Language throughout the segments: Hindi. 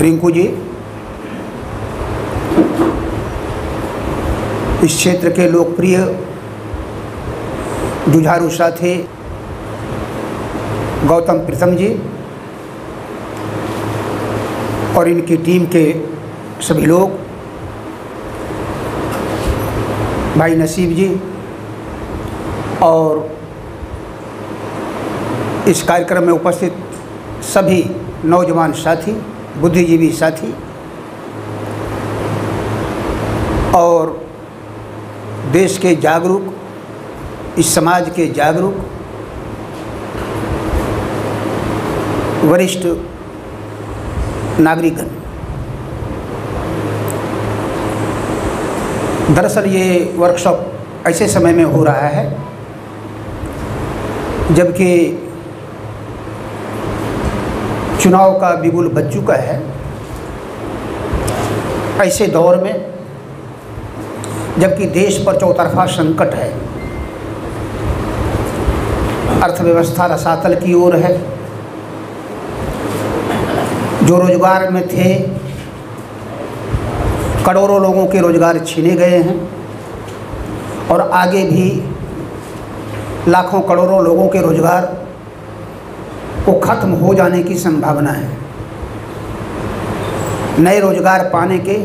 रिंकू जी इस क्षेत्र के लोकप्रिय जुझारू साथी गौतम प्रीतम जी और इनकी टीम के सभी लोग, भाई नसीब जी और इस कार्यक्रम में उपस्थित सभी नौजवान साथी, बुद्धिजीवी साथी और देश के जागरूक, इस समाज के जागरूक वरिष्ठ नागरिकगण। दरअसल ये वर्कशॉप ऐसे समय में हो रहा है जबकि चुनाव का बिगुल बज चुका है। ऐसे दौर में जबकि देश पर चौतरफा संकट है, अर्थव्यवस्था रसातल की ओर है, जो रोजगार में थे करोड़ों लोगों के रोजगार छीने गए हैं और आगे भी लाखों करोड़ों लोगों के रोजगार को खत्म हो जाने की संभावना है। नए रोजगार पाने के,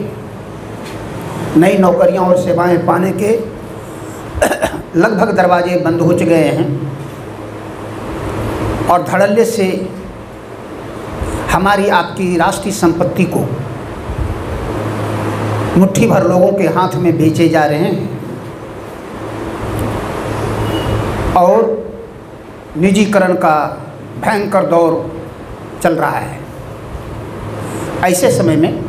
नई नौकरियां और सेवाएं पाने के लगभग दरवाजे बंद हो गए हैं और धड़ल्ले से हमारी आपकी राष्ट्रीय संपत्ति को मुट्ठी भर लोगों के हाथ में बेचे जा रहे हैं और निजीकरण का भयंकर दौर चल रहा है। ऐसे समय में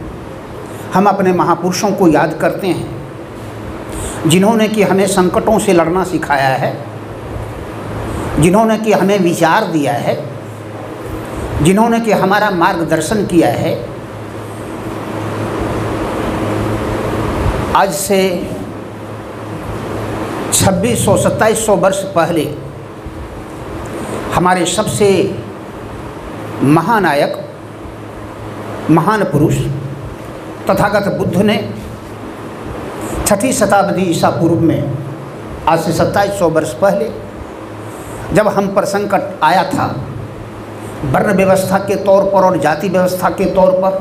हम अपने महापुरुषों को याद करते हैं जिन्होंने कि हमें संकटों से लड़ना सिखाया है, जिन्होंने कि हमें विचार दिया है, जिन्होंने कि हमारा मार्गदर्शन किया है। आज से 2600-2700 वर्ष पहले हमारे सबसे महानायक, महान पुरुष तथागत बुद्ध ने 6ठी शताब्दी ईसा पूर्व में, आज से 2700 वर्ष पहले जब हम पर संकट आया था, वर्ण व्यवस्था के तौर पर और जाति व्यवस्था के तौर पर,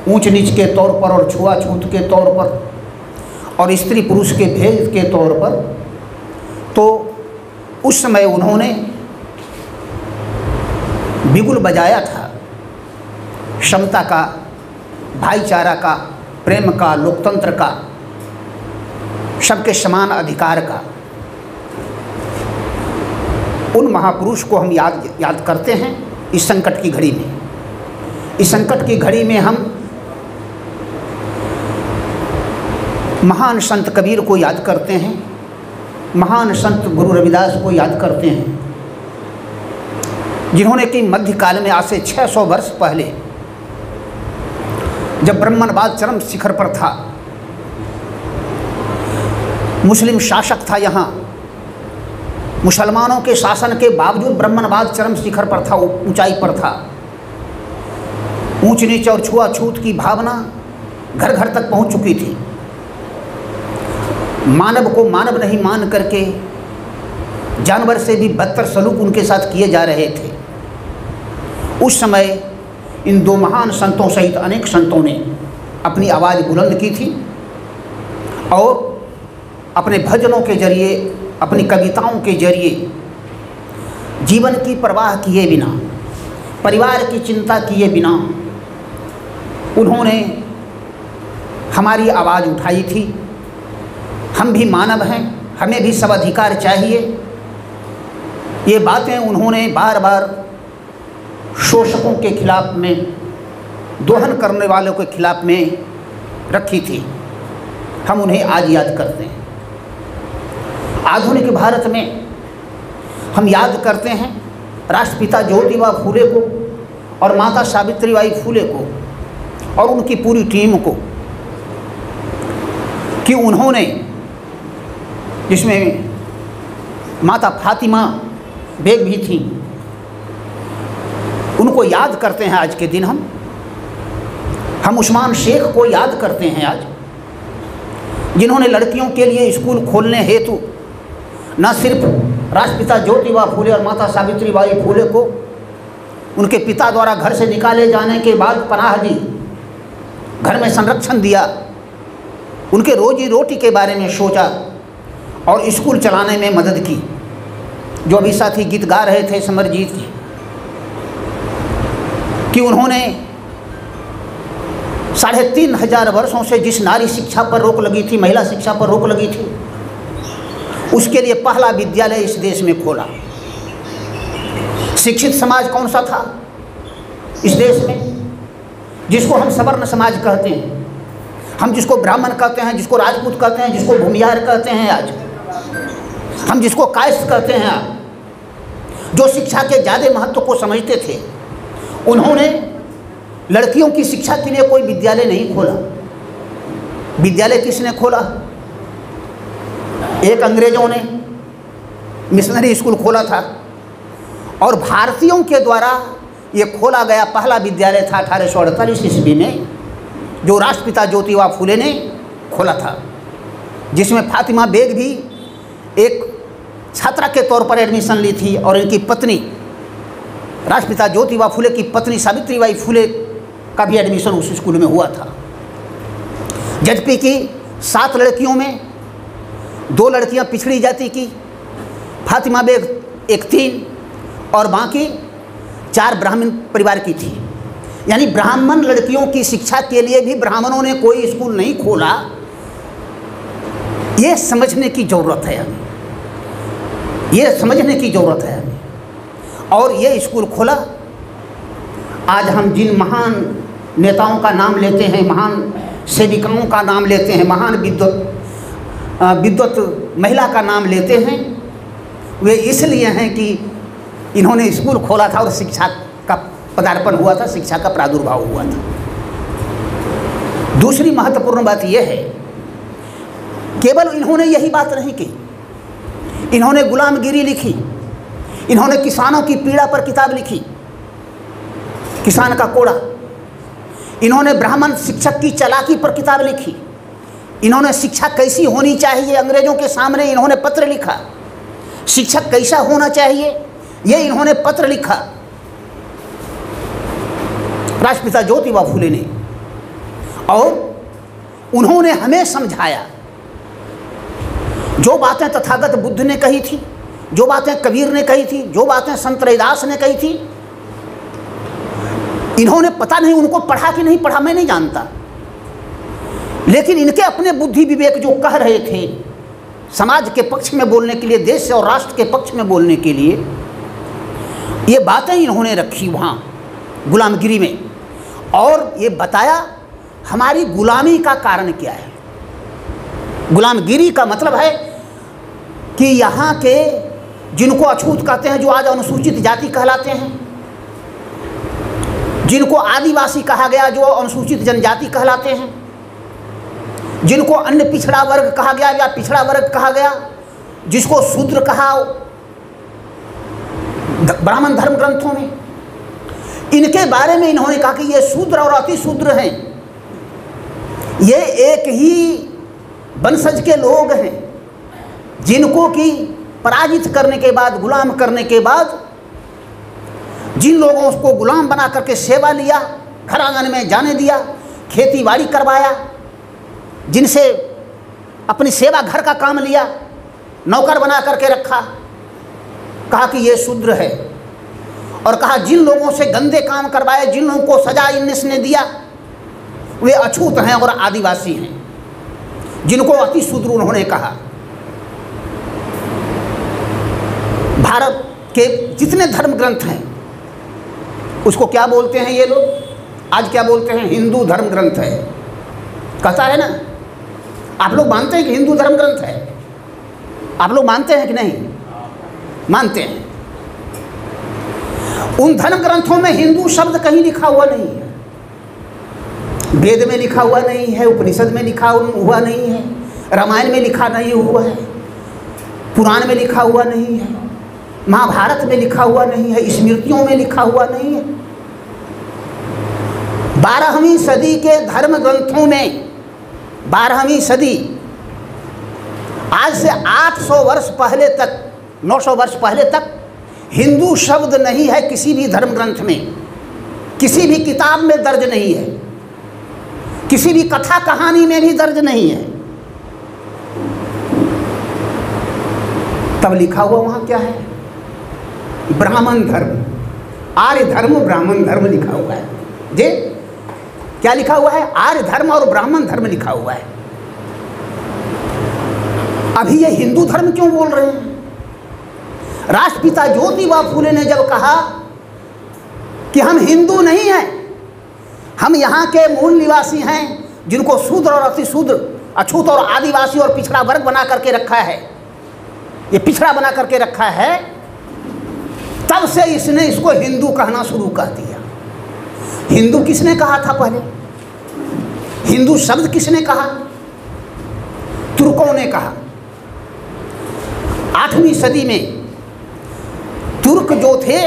ऊंच नीच के तौर पर और छुआछूत के तौर पर और स्त्री पुरुष के भेद के तौर पर, तो उस समय उन्होंने बिगुल बजाया था समता का, भाईचारा का, प्रेम का, लोकतंत्र का, सबके समान अधिकार का। उन महापुरुष को हम याद करते हैं इस संकट की घड़ी में। इस संकट की घड़ी में हम महान संत कबीर को याद करते हैं, महान संत गुरु रविदास को याद करते हैं, जिन्होंने कि मध्यकाल में आज से 600 वर्ष पहले जब ब्राह्मणवाद चरम शिखर पर था, मुस्लिम शासक था यहाँ, मुसलमानों के शासन के बावजूद ब्राह्मणवाद चरम शिखर पर था, ऊंचाई पर था। ऊंच नीच और छुआछूत की भावना घर घर तक पहुंच चुकी थी। मानव को मानव नहीं मान करके जानवर से भी बदतर सलूक उनके साथ किए जा रहे थे। उस समय इन दो महान संतों सहित अनेक संतों ने अपनी आवाज़ बुलंद की थी और अपने भजनों के जरिए, अपनी कविताओं के जरिए जीवन की परवाह किए बिना, परिवार की चिंता किए बिना उन्होंने हमारी आवाज़ उठाई थी। हम भी मानव हैं, हमें भी सब अधिकार चाहिए। ये बातें उन्होंने बार बार शोषकों के खिलाफ में, दोहन करने वालों के खिलाफ में रखी थी। हम उन्हें आज याद करते हैं। आधुनिक भारत में हम याद करते हैं राष्ट्रपिता ज्योतिबा फूले को और माता सावित्रीबाई फूले को और उनकी पूरी टीम को कि उन्होंने, जिसमें माता फातिमा बेग भी थी, उनको याद करते हैं आज के दिन हम हम उस्मान शेख को याद करते हैं आज, जिन्होंने लड़कियों के लिए स्कूल खोलने हेतु न सिर्फ राष्ट्रपिता ज्योतिबा फूले और माता सावित्रीबाई फूले को उनके पिता द्वारा घर से निकाले जाने के बाद पनाह दी, घर में संरक्षण दिया, उनके रोजी रोटी के बारे में सोचा और स्कूल चलाने में मदद की। जो अभी साथी गीत गा रहे थे समरजीत जी, कि उन्होंने 3500 वर्षों से जिस नारी शिक्षा पर रोक लगी थी, महिला शिक्षा पर रोक लगी थी, उसके लिए पहला विद्यालय इस देश में खोला। शिक्षित समाज कौन सा था इस देश में, जिसको हम सवर्ण समाज कहते हैं, हम जिसको ब्राह्मण कहते हैं, जिसको राजपूत कहते हैं, जिसको भूमिहार कहते हैं, आज हम जिसको कायस्थ कहते हैं, जो शिक्षा के ज़्यादा महत्व को समझते थे, उन्होंने लड़कियों की शिक्षा के लिए कोई विद्यालय नहीं खोला। विद्यालय किसने खोला? एक अंग्रेजों ने मिशनरी स्कूल खोला था और भारतीयों के द्वारा ये खोला गया पहला विद्यालय था 1848 ईस्वी में, जो राष्ट्रपिता ज्योतिबा फूले ने खोला था, जिसमें फातिमा बेग भी एक छात्रा के तौर पर एडमिशन ली थी और इनकी पत्नी राष्ट्रपिता ज्योतिबा फूले की पत्नी सावित्रीबाई फूले का भी एडमिशन उस स्कूल में हुआ था। जजपी की 7 लड़कियों में 2 लड़कियां पिछड़ी जाति की, फातिमा बेग एक 3 और बाकी 4 ब्राह्मण परिवार की थी। यानी ब्राह्मण लड़कियों की शिक्षा के लिए भी ब्राह्मणों ने कोई स्कूल नहीं खोला। ये समझने की ज़रूरत है हमें, ये समझने की ज़रूरत है हमें। और ये स्कूल खोला। आज हम जिन महान नेताओं का नाम लेते हैं, महान सेविकाओं का नाम लेते हैं, महान विद्वत महिला का नाम लेते हैं, वे इसलिए हैं कि इन्होंने स्कूल खोला था और शिक्षा का पदार्पण हुआ था, शिक्षा का प्रादुर्भाव हुआ था। दूसरी महत्वपूर्ण बात यह है, केवल इन्होंने यही बात नहीं की, इन्होंने गुलामगिरी लिखी, इन्होंने किसानों की पीड़ा पर किताब लिखी, किसान का कोड़ा। इन्होंने ब्राह्मण शिक्षक की चालाकी पर किताब लिखी। इन्होंने शिक्षा कैसी होनी चाहिए अंग्रेजों के सामने इन्होंने पत्र लिखा। शिक्षक कैसा होना चाहिए ये इन्होंने पत्र लिखा राष्ट्रपिता ज्योतिबा फूले ने, और उन्होंने हमें समझाया। जो बातें तथागत बुद्ध ने कही थी, जो बातें कबीर ने कही थी, जो बातें संत रविदास ने कही थी, इन्होंने पता नहीं उनको पढ़ा कि नहीं पढ़ा, मैं नहीं जानता, लेकिन इनके अपने बुद्धि विवेक जो कह रहे थे समाज के पक्ष में बोलने के लिए, देश और राष्ट्र के पक्ष में बोलने के लिए, ये बातें इन्होंने रखी वहाँ गुलामगिरी में, और ये बताया हमारी गुलामी का कारण क्या है। गुलामगिरी का मतलब है कि यहाँ के जिनको अछूत कहते हैं, जो आज अनुसूचित जाति कहलाते हैं, जिनको आदिवासी कहा गया, जो अनुसूचित जनजाति कहलाते हैं, जिनको अन्य पिछड़ा वर्ग कहा गया या पिछड़ा वर्ग कहा गया, जिसको शूद्र कहा ब्राह्मण धर्म ग्रंथों में, इनके बारे में इन्होंने कहा कि ये शूद्र और अति शूद्र हैं, ये एक ही वंशज के लोग हैं, जिनको कि पराजित करने के बाद, गुलाम करने के बाद, जिन लोगों को गुलाम बना करके सेवा लिया, घर आंगन में जाने दिया, खेती बाड़ी करवाया, जिनसे अपनी सेवा घर का काम लिया, नौकर बना करके रखा, कहा कि ये शूद्र है। और कहा जिन लोगों से गंदे काम करवाए, जिन लोगों को सजा इसने दिया, वे अछूत हैं और आदिवासी हैं, जिनको अति शूद्र उन्होंने कहा। भारत के जितने धर्म ग्रंथ हैं उसको क्या बोलते हैं ये लोग, आज क्या बोलते हैं, हिंदू धर्म ग्रंथ है, कहता है ना। आप लोग मानते हैं कि हिंदू धर्म ग्रंथ है? आप लोग मानते हैं कि नहीं? मानते हैं। उन धर्म ग्रंथों में हिंदू शब्द कहीं लिखा हुआ नहीं है, वेद में लिखा हुआ नहीं है, उपनिषद में लिखा हुआ नहीं है, रामायण में लिखा नहीं हुआ है, पुराण में लिखा हुआ नहीं है, महाभारत में लिखा हुआ नहीं है, स्मृतियों में लिखा हुआ नहीं है। 12वीं सदी के धर्म ग्रंथों में 12वीं सदी आज से 800 वर्ष पहले तक, 900 वर्ष पहले तक हिंदू शब्द नहीं है किसी भी धर्म ग्रंथ में, किसी भी किताब में दर्ज नहीं है, किसी भी कथा कहानी में भी दर्ज नहीं है। तब लिखा हुआ वहाँ क्या है? ब्राह्मण धर्म, आर्य धर्म, ब्राह्मण धर्म लिखा हुआ है। जी क्या लिखा हुआ है? आर्य धर्म और ब्राह्मण धर्म लिखा हुआ है। अभी ये हिंदू धर्म क्यों बोल रहे हैं? राष्ट्रपिता ज्योतिबा फूले ने जब कहा कि हम हिंदू नहीं हैं, हम यहाँ के मूल निवासी हैं जिनको शूद्र और अतिशूद्र, अछूत और आदिवासी और पिछड़ा वर्ग बना करके रखा है, ये पिछड़ा बना करके रखा है, तब से इसने इसको हिंदू कहना शुरू कर दिया। हिंदू किसने कहा था पहले? हिंदू शब्द किसने कहा? तुर्कों ने कहा। 8वीं सदी में तुर्क जो थे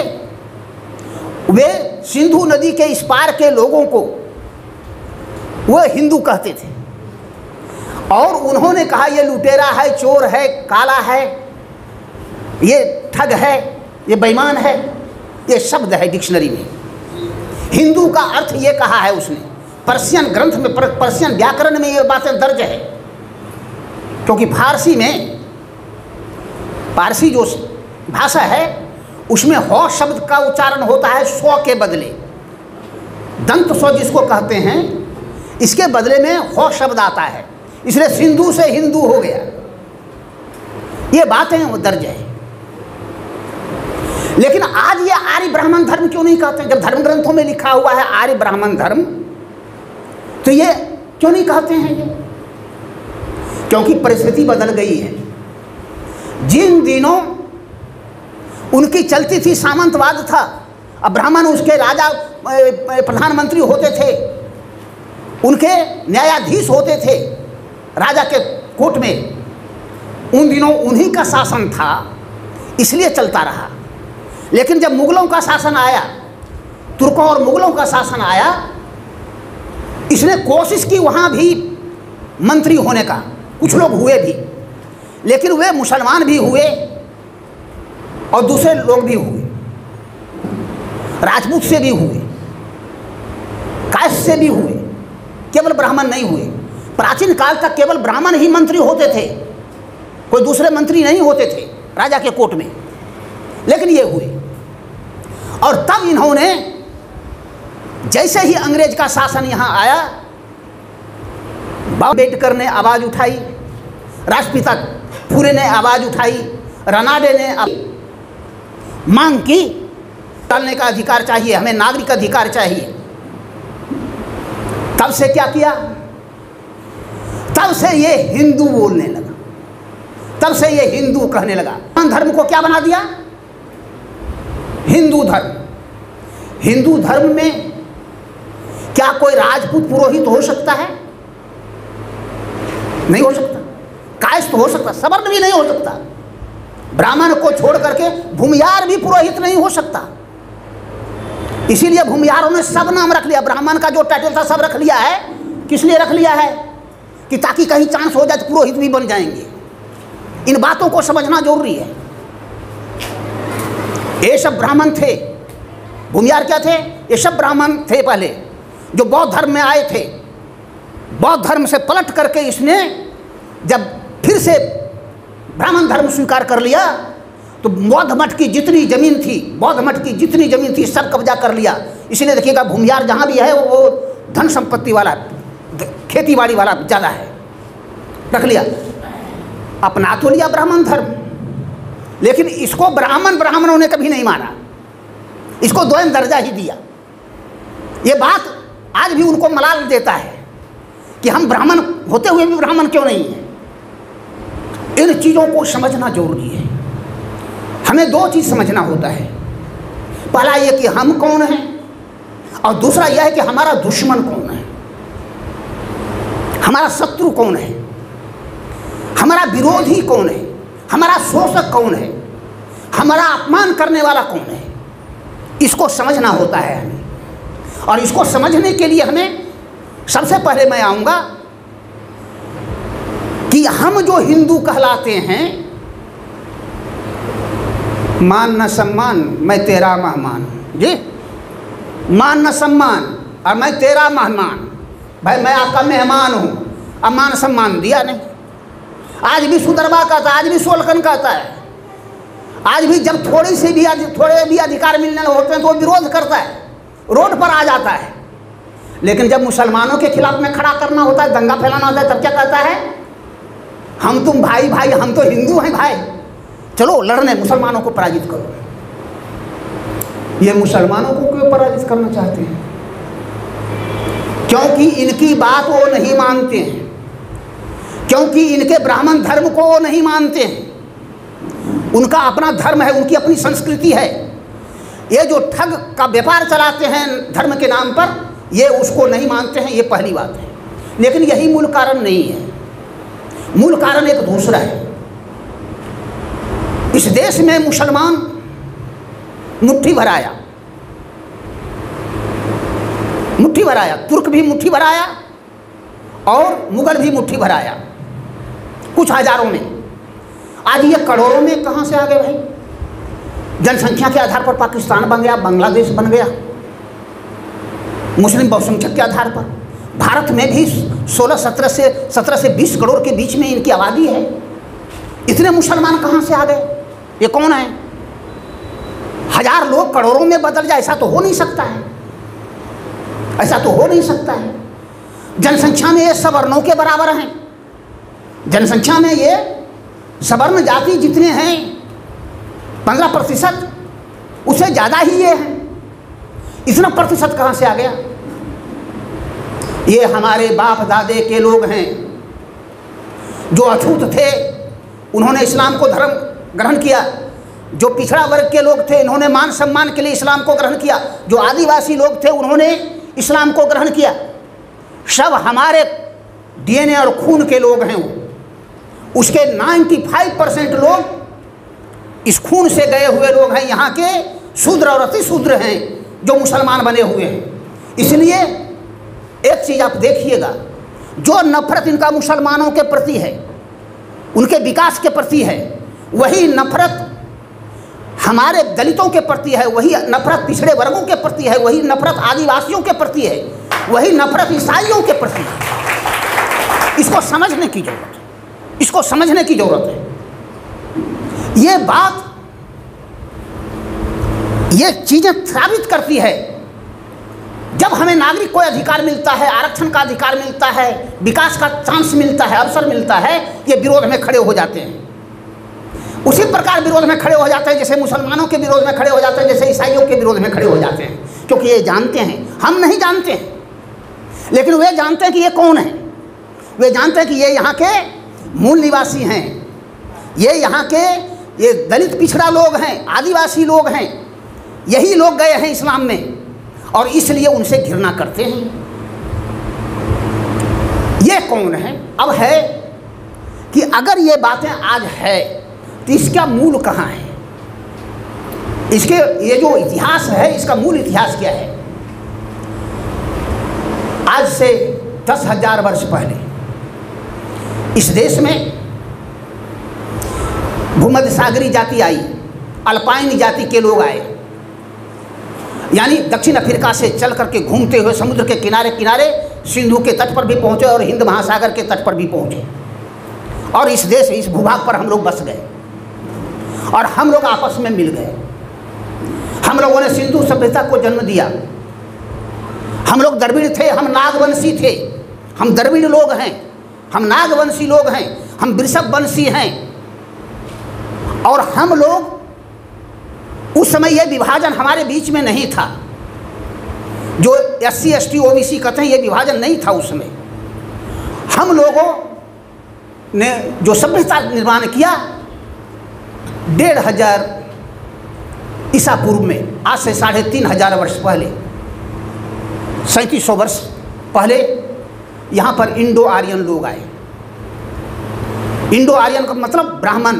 वे सिंधु नदी के इस पार के लोगों को वह हिंदू कहते थे और उन्होंने कहा ये लुटेरा है, चोर है, काला है, ये ठग है, ये बेईमान है, ये शब्द है डिक्शनरी में। हिंदू का अर्थ ये कहा है उसने। पर्शियन ग्रंथ में, पर्शियन व्याकरण में ये बातें दर्ज है, क्योंकि फारसी में, पारसी जो भाषा है उसमें हौ शब्द का उच्चारण होता है स्व के बदले, दंत स्व जिसको कहते हैं, इसके बदले में हौ शब्द आता है, इसलिए सिंधु से हिंदू हो गया। ये बातें वो दर्ज है। लेकिन आज ये आर्य ब्राह्मण धर्म क्यों नहीं कहते? जब धर्म ग्रंथों में लिखा हुआ है आर्य ब्राह्मण धर्म, तो ये क्यों नहीं कहते हैं ये? क्योंकि परिस्थिति बदल गई है। जिन दिनों उनकी चलती थी सामंतवाद था, अब ब्राह्मण उसके राजा प्रधानमंत्री होते थे, उनके न्यायाधीश होते थे राजा के कोर्ट में, उन दिनों उन्हीं का शासन था, इसलिए चलता रहा। लेकिन जब मुगलों का शासन आया, तुर्कों और मुगलों का शासन आया, इसने कोशिश की वहाँ भी मंत्री होने का, कुछ लोग हुए भी, लेकिन वे मुसलमान भी हुए और दूसरे लोग भी हुए, राजपूत से भी हुए, कायस्थ से भी हुए, केवल ब्राह्मण नहीं हुए। प्राचीन काल तक केवल ब्राह्मण ही मंत्री होते थे, कोई दूसरे मंत्री नहीं होते थे राजा के कोर्ट में, लेकिन ये हुए। और तब इन्होंने, जैसे ही अंग्रेज का शासन यहाँ आया, अम्बेडकर ने आवाज़ उठाई, राष्ट्रपिता फूले ने आवाज़ उठाई, रनाडे ने मांग की, डालने का अधिकार चाहिए, हमें नागरिक अधिकार चाहिए। तब से क्या किया? तब से ये हिंदू बोलने लगा, तब से ये हिंदू कहने लगा। धर्म को क्या बना दिया? हिंदू धर्म। हिंदू धर्म में क्या कोई राजपूत पुरोहित हो सकता है? नहीं हो सकता। कायस्थ हो सकता, सवर्ण भी नहीं हो सकता। ब्राह्मण को छोड़ करके भूमियार भी पुरोहित नहीं हो सकता। इसीलिए भूमियारों ने सब नाम रख लिया, ब्राह्मण का जो टाइटल था सब रख लिया है। किस लिए रख लिया है? कि ताकि कहीं चांस हो जाए तो पुरोहित भी बन जाएंगे। इन बातों को समझना जरूरी है। ये सब ब्राह्मण थे। भूमियार क्या थे? ये सब ब्राह्मण थे पहले, जो बौद्ध धर्म में आए थे। बौद्ध धर्म से पलट करके इसने जब फिर से ब्राह्मण धर्म स्वीकार कर लिया, तो बौद्ध मठ की जितनी जमीन थी, बौद्ध मठ की जितनी जमीन थी, सब कब्जा कर लिया। इसलिए देखिएगा भूमियार जहाँ भी है वो धन संपत्ति वाला, खेती बाड़ी वाला ज़्यादा है, रख लिया। अपना तो लिया ब्राह्मण धर्म, लेकिन इसको ब्राह्मणों ने कभी नहीं माना, इसको द्वैत दर्जा ही दिया। ये बात आज भी उनको मलाल देता है कि हम ब्राह्मण होते हुए भी ब्राह्मण क्यों नहीं है। इन चीज़ों को समझना जरूरी है। हमें दो चीज़ समझना होता है। पहला ये कि हम कौन हैं, और दूसरा यह है कि हमारा दुश्मन कौन है, हमारा शत्रु कौन है, हमारा विरोधी कौन है, हमारा शोषक कौन है, हमारा अपमान करने वाला कौन है। इसको समझना होता है हमें। और इसको समझने के लिए हमें सबसे पहले मैं आऊँगा कि हम जो हिंदू कहलाते हैं, मान न सम्मान मैं तेरा मेहमान, जी, मान न सम्मान और मैं तेरा मेहमान। भाई मैं आपका मेहमान हूँ, अब मान सम्मान दिया नहीं। आज भी सुदरबा कहता है, आज भी सोलकन कहता है, आज भी जब थोड़े भी अधिकार मिलने होते हैं तो वो विरोध करता है, रोड पर आ जाता है। लेकिन जब मुसलमानों के खिलाफ में खड़ा करना होता है, दंगा फैलाना होता है, तब क्या कहता है? हम तुम भाई भाई, हम तो हिंदू हैं भाई, चलो लड़ने, मुसलमानों को पराजित करो। ये मुसलमानों को क्यों पराजित करना चाहते हैं? क्योंकि इनकी बात वो नहीं मानते हैं, क्योंकि इनके ब्राह्मण धर्म को वो नहीं मानते हैं। उनका अपना धर्म है, उनकी अपनी संस्कृति है। ये जो ठग का व्यापार चलाते हैं धर्म के नाम पर, ये उसको नहीं मानते हैं, ये पहली बात है। लेकिन यही मूल कारण नहीं है, मूल कारण एक दूसरा है। इस देश में मुसलमान मुट्ठी भराया, मुट्ठी भराया, तुर्क भी मुट्ठी भराया और मुगल भी मुट्ठी भराया, कुछ हजारों में। आज ये करोड़ों में कहाँ से आ गए भाई? जनसंख्या के आधार पर पाकिस्तान बन गया, बांग्लादेश बन गया, मुस्लिम बहुसंख्यक के आधार पर। भारत में भी 17 से 20 करोड़ के बीच में इनकी आबादी है। इतने मुसलमान कहाँ से आ गए? ये कौन है? हजार लोग करोड़ों में बदल जाए, ऐसा तो हो नहीं सकता है, ऐसा तो हो नहीं सकता है। जनसंख्या में ये सवर्णों के बराबर हैं, जनसंख्या में ये सवर्ण जाति जितने हैं 15%, उससे ज़्यादा ही ये हैं। इतना प्रतिशत कहाँ से आ गया? ये हमारे बाप दादे के लोग हैं जो अछूत थे, उन्होंने इस्लाम को धर्म ग्रहण किया। जो पिछड़ा वर्ग के लोग थे, इन्होंने मान सम्मान के लिए इस्लाम को ग्रहण किया। जो आदिवासी लोग थे, उन्होंने इस्लाम को ग्रहण किया। सब हमारे डीएनए और खून के लोग हैं। उसके 95% लोग इस खून से गए हुए लोग हैं, यहाँ के शूद्र और अति शूद्र हैं जो मुसलमान बने हुए हैं। इसलिए एक चीज़ आप देखिएगा, जो नफरत इनका मुसलमानों के प्रति है, उनके विकास के प्रति है, वही नफरत हमारे दलितों के प्रति है, वही नफरत पिछड़े वर्गों के प्रति है, वही नफरत आदिवासियों के प्रति है, वही नफरत ईसाइयों के प्रति है। इसको समझने की जरूरत है, इसको समझने की जरूरत है। ये बात, ये चीजें साबित करती है, जब हमें नागरिक को अधिकार मिलता है, आरक्षण का अधिकार मिलता है, विकास का चांस मिलता है, अवसर मिलता है, ये विरोध में खड़े हो जाते हैं। उसी प्रकार विरोध में खड़े हो जाते हैं जैसे मुसलमानों के विरोध में खड़े हो जाते हैं, जैसे ईसाइयों के विरोध में खड़े हो जाते हैं। क्योंकि ये जानते हैं, हम नहीं जानते हैं, लेकिन वे जानते हैं कि ये कौन है। वे जानते हैं कि ये यहाँ के मूल निवासी हैं, ये यहाँ के ये दलित पिछड़ा लोग हैं, आदिवासी लोग हैं, यही लोग गए हैं इस्लाम में, और इसलिए उनसे घृणा करते हैं। ये कौन है? अब है कि अगर ये बातें आज है तो इसका मूल कहाँ है? इसके ये जो इतिहास है, इसका मूल इतिहास क्या है? आज से 10,000 वर्ष पहले इस देश में भूमध्य सागरी जाति आई, अल्पाइन जाति के लोग आए, यानी दक्षिण अफ्रीका से चल करके घूमते हुए समुद्र के किनारे किनारे सिंधु के तट पर भी पहुँचे और हिंद महासागर के तट पर भी पहुँचे, और इस देश, इस भूभाग पर हम लोग बस गए और हम लोग आपस में मिल गए। हम लोगों ने सिंधु सभ्यता को जन्म दिया। हम लोग द्रविड़ थे, हम नागवंशी थे, हम द्रविड़ लोग हैं, हम नागवंशी लोग हैं, हम वृषभवंशी हैं। और हम लोग उस समय यह विभाजन हमारे बीच में नहीं था, जो SC ST OBC कहते हैं, ये विभाजन नहीं था उस समय। हम लोगों ने जो सभ्यता निर्माण किया 1,500 ईसा पूर्व में, आज से 3,500 वर्ष पहले, 3700 वर्ष पहले यहाँ पर इंडो आर्यन लोग आए। इंडो आर्यन का मतलब ब्राह्मण,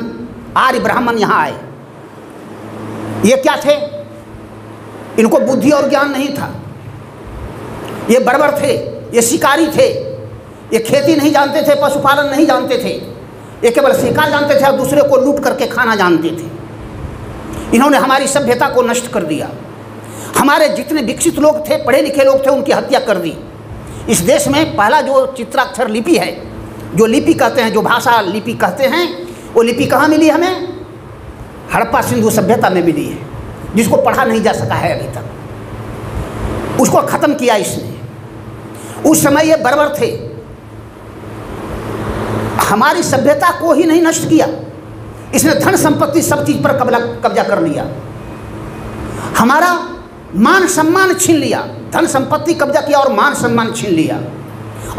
आर्य ब्राह्मण यहाँ आए। ये क्या थे? इनको बुद्धि और ज्ञान नहीं था, ये बर्बर थे, ये शिकारी थे, ये खेती नहीं जानते थे, पशुपालन नहीं जानते थे, ये केवल शिकार जानते थे और दूसरे को लूट करके खाना जानते थे। इन्होंने हमारी सभ्यता को नष्ट कर दिया। हमारे जितने विकसित लोग थे, पढ़े लिखे लोग थे, उनकी हत्या कर दी। इस देश में पहला जो चित्राक्षर लिपि है, जो लिपि कहते हैं, जो भाषा लिपि कहते हैं, वो लिपि कहाँ मिली हमें? हड़प्पा सिंधु सभ्यता में मिली है, जिसको पढ़ा नहीं जा सका है अभी तक। उसको ख़त्म किया इसने। उस समय ये बर्बर थे, हमारी सभ्यता को ही नहीं नष्ट किया, इसने धन संपत्ति सब चीज़ पर कब्जा कर लिया, हमारा मान सम्मान छीन लिया। धन संपत्ति कब्जा किया और मान सम्मान छीन लिया,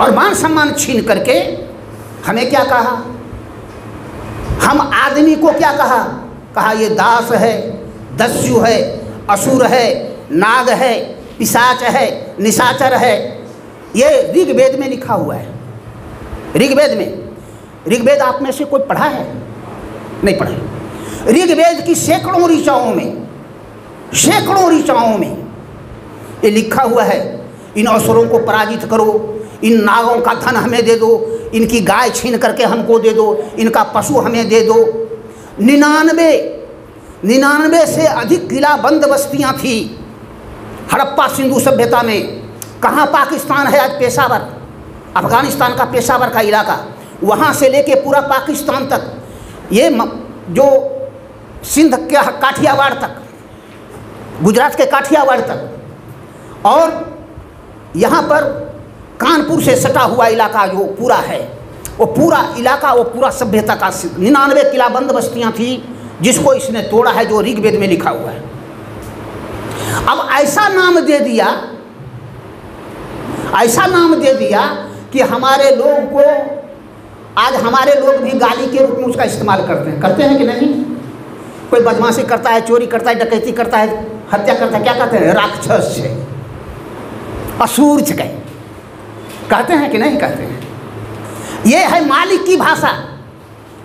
और मान सम्मान छीन करके हमें क्या कहा? हम आदमी को क्या कहा? कहा ये दास है, दस्यु है, असुर है, नाग है, पिशाच है, निशाचर है। ये ऋग्वेद में लिखा हुआ है। ऋग्वेद में, ऋग्वेद आप में से कोई पढ़ा है? नहीं पढ़ा। ऋग्वेद की सैकड़ों ऋचाओं में ये लिखा हुआ है, इन असुरों को पराजित करो, इन नागों का धन हमें दे दो, इनकी गाय छीन करके हमको दे दो, इनका पशु हमें दे दो। 99 से अधिक किला बंद बस्तियाँ थी हड़प्पा सिंधु सभ्यता में। कहाँ पाकिस्तान है आज? पेशावर, अफ़गानिस्तान का पेशावर का इलाका, वहाँ से लेके पूरा पाकिस्तान तक, ये जो सिंध के काठियावाड़ तक, गुजरात के काठियावाड़ तक, और यहाँ पर कानपुर से सटा हुआ इलाका जो पूरा है, वो पूरा इलाका, वो पूरा सभ्यता का 99 किलाबंद बस्तियाँ थी, जिसको इसने तोड़ा है, जो ऋग्वेद में लिखा हुआ है। अब ऐसा नाम दे दिया कि हमारे लोगों को, आज हमारे लोग भी गाली के रूप में उसका इस्तेमाल करते हैं कि नहीं? कोई बदमाशी करता है, चोरी करता है, डकैती करता है, हत्या करता है, क्या कहते हैं? राक्षस है, असुर है, कहते हैं कि नहीं कहते हैं? ये है मालिक की भाषा,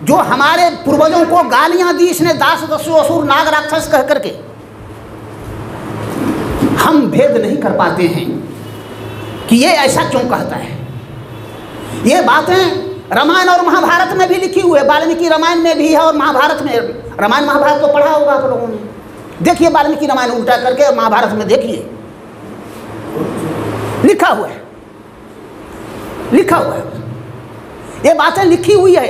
जो हमारे पूर्वजों को गालियां दी इसने, दास, दस्यु, असुर, नाग, राक्षस कह करके। हम भेद नहीं कर पाते हैं कि ये ऐसा क्यों कहता है। ये बातें रामायण और महाभारत में भी लिखी हुई है, वाल्मीकि रामायण में भी है और महाभारत में। रामायण महाभारत तो पढ़ा होगा आप लोगों ने, देखिए वाल्मीकि रामायण उल्टा करके और महाभारत में देखिए, लिखा हुआ है, ये बातें लिखी हुई है।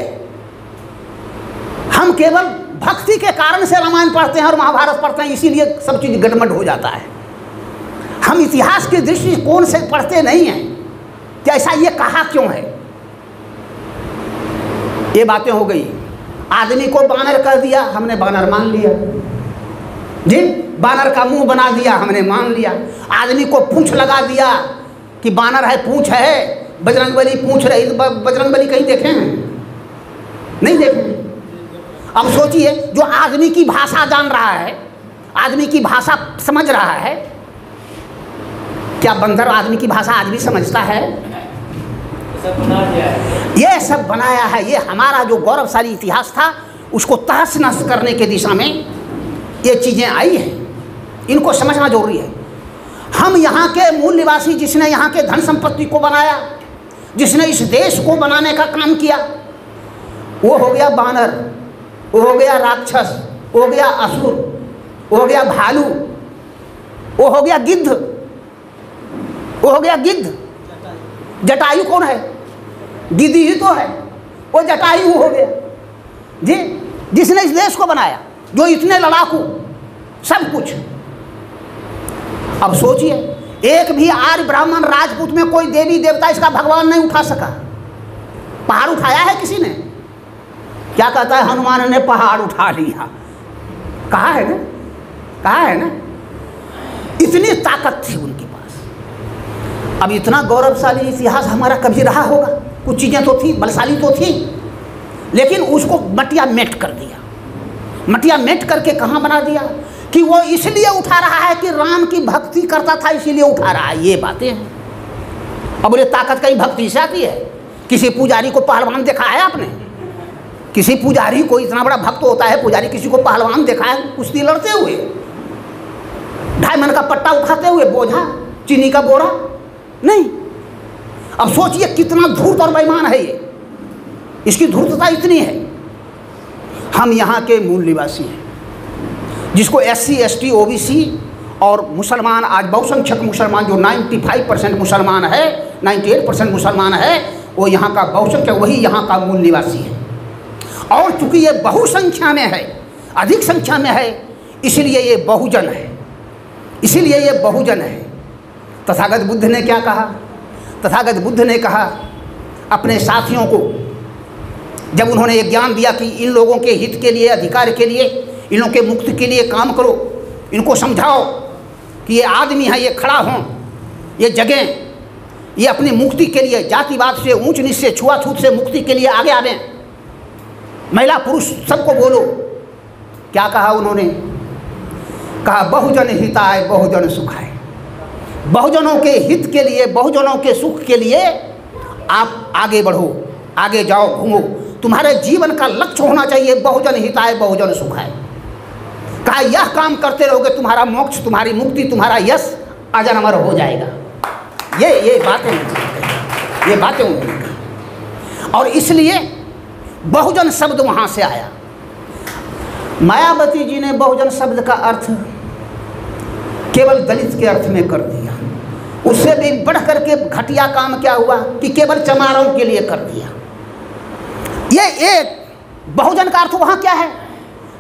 हम केवल भक्ति के कारण से रामायण पढ़ते हैं और महाभारत पढ़ते हैं, इसीलिए सब चीज़ गड़बड़ हो जाता है। हम इतिहास के दृष्टिकोण से पढ़ते नहीं हैं कि ऐसा ये कहा क्यों है। ये बातें हो गई। आदमी को बानर कह दिया, हमने बानर मान लिया जी, बानर का मुंह बना दिया, हमने मान लिया। आदमी को पूंछ लगा दिया कि बानर है, पूंछ है, बजरंगबली पूंछ रही। बजरंगबली कहीं देखे हैं? नहीं देखे। अब सोचिए, जो आदमी की भाषा जान रहा है, आदमी की भाषा समझ रहा है, क्या बंदर आदमी की भाषा आज भी समझता है? ये सब बनाया है। ये हमारा जो गौरवशाली इतिहास था, उसको तहस नहस करने के दिशा में ये चीज़ें आई हैं। इनको समझना जरूरी है। हम यहाँ के मूल निवासी, जिसने यहाँ के धन संपत्ति को बनाया, जिसने इस देश को बनाने का काम किया, वो हो गया बानर, वो हो गया राक्षस, वो हो गया असुर, वो हो गया भालू, वो हो गया गिद्ध, वो हो गया गिद्ध। जटायु कौन है? गिद्ध ही तो है, वो जटायु हो गया जी, जिसने इस देश को बनाया, जो इतने लड़ाकू सब कुछ। अब सोचिए, एक भी आर्य ब्राह्मण राजपूत में कोई देवी देवता इसका भगवान नहीं उठा सका। पहाड़ उठाया है किसी ने? क्या कहता है? हनुमान ने पहाड़ उठा लिया। कहा है ना, कहा है ना? इतनी ताकत थी उनके पास। अब इतना गौरवशाली इतिहास हमारा कभी रहा होगा? कुछ चीज़ें तो थी, बलशाली तो थी, लेकिन उसको मटिया मेट कर दिया। मटिया मेट करके कहाँ बना दिया कि वो इसलिए उठा रहा है कि राम की भक्ति करता था, इसीलिए उठा रहा है। ये बातें हैं। अब बोले ताकत कहीं भक्ति से आती है? किसी पुजारी को पहलवान देखा है आपने? किसी पुजारी को, इतना बड़ा भक्त होता है पुजारी, किसी को पहलवान देखा है कुश्ती लड़ते हुए, 2.5 मन का पट्टा उठाते हुए, बोझा, चीनी का बोरा? नहीं। अब सोचिए कितना धूर्त और बेईमान है ये, इसकी धूर्तता इतनी है। हम यहाँ के मूल निवासी हैं, जिसको SC ST OBC और मुसलमान, आज बहुसंख्यक मुसलमान जो 95% मुसलमान है, 98% मुसलमान है, वो यहाँ का बहुसंख्यक, वही यहाँ का मूल निवासी है। और चूँकि ये बहुसंख्या में है, अधिक संख्या में है, इसलिए ये बहुजन है, इसीलिए ये बहुजन है। तथागत बुद्ध ने क्या कहा? तथागत बुद्ध ने कहा अपने साथियों को, जब उन्होंने ये ज्ञान दिया कि इन लोगों के हित के लिए, अधिकार के लिए, इन लोगों के मुक्ति के लिए काम करो, इनको समझाओ कि ये आदमी है, ये खड़ा हों, ये जगें, ये अपनी मुक्ति के लिए, जातिवाद से, ऊंच नीच से, छुआछूत से मुक्ति के लिए आगे आवें, महिला पुरुष सबको बोलो। क्या कहा उन्होंने? कहा बहुजन हिताय बहुजन सुखाय। बहुजनों के हित के लिए, बहुजनों के सुख के लिए आप आगे बढ़ो, आगे जाओ, घूमो। तुम्हारे जीवन का लक्ष्य होना चाहिए बहुजन हिताय बहुजन सुखाय। कहा यह काम करते रहोगे, तुम्हारा मोक्ष, तुम्हारी मुक्ति, तुम्हारा यश अजर-अमर हो जाएगा। ये बातें उन्होंने कही। और इसलिए बहुजन शब्द वहाँ से आया। मायावती जी ने बहुजन शब्द का अर्थ केवल दलित के अर्थ में कर दिया। उससे भी बढ़ करके घटिया काम क्या हुआ कि केवल चमारों के लिए कर दिया। ये एक बहुजन का अर्थ वहाँ क्या है?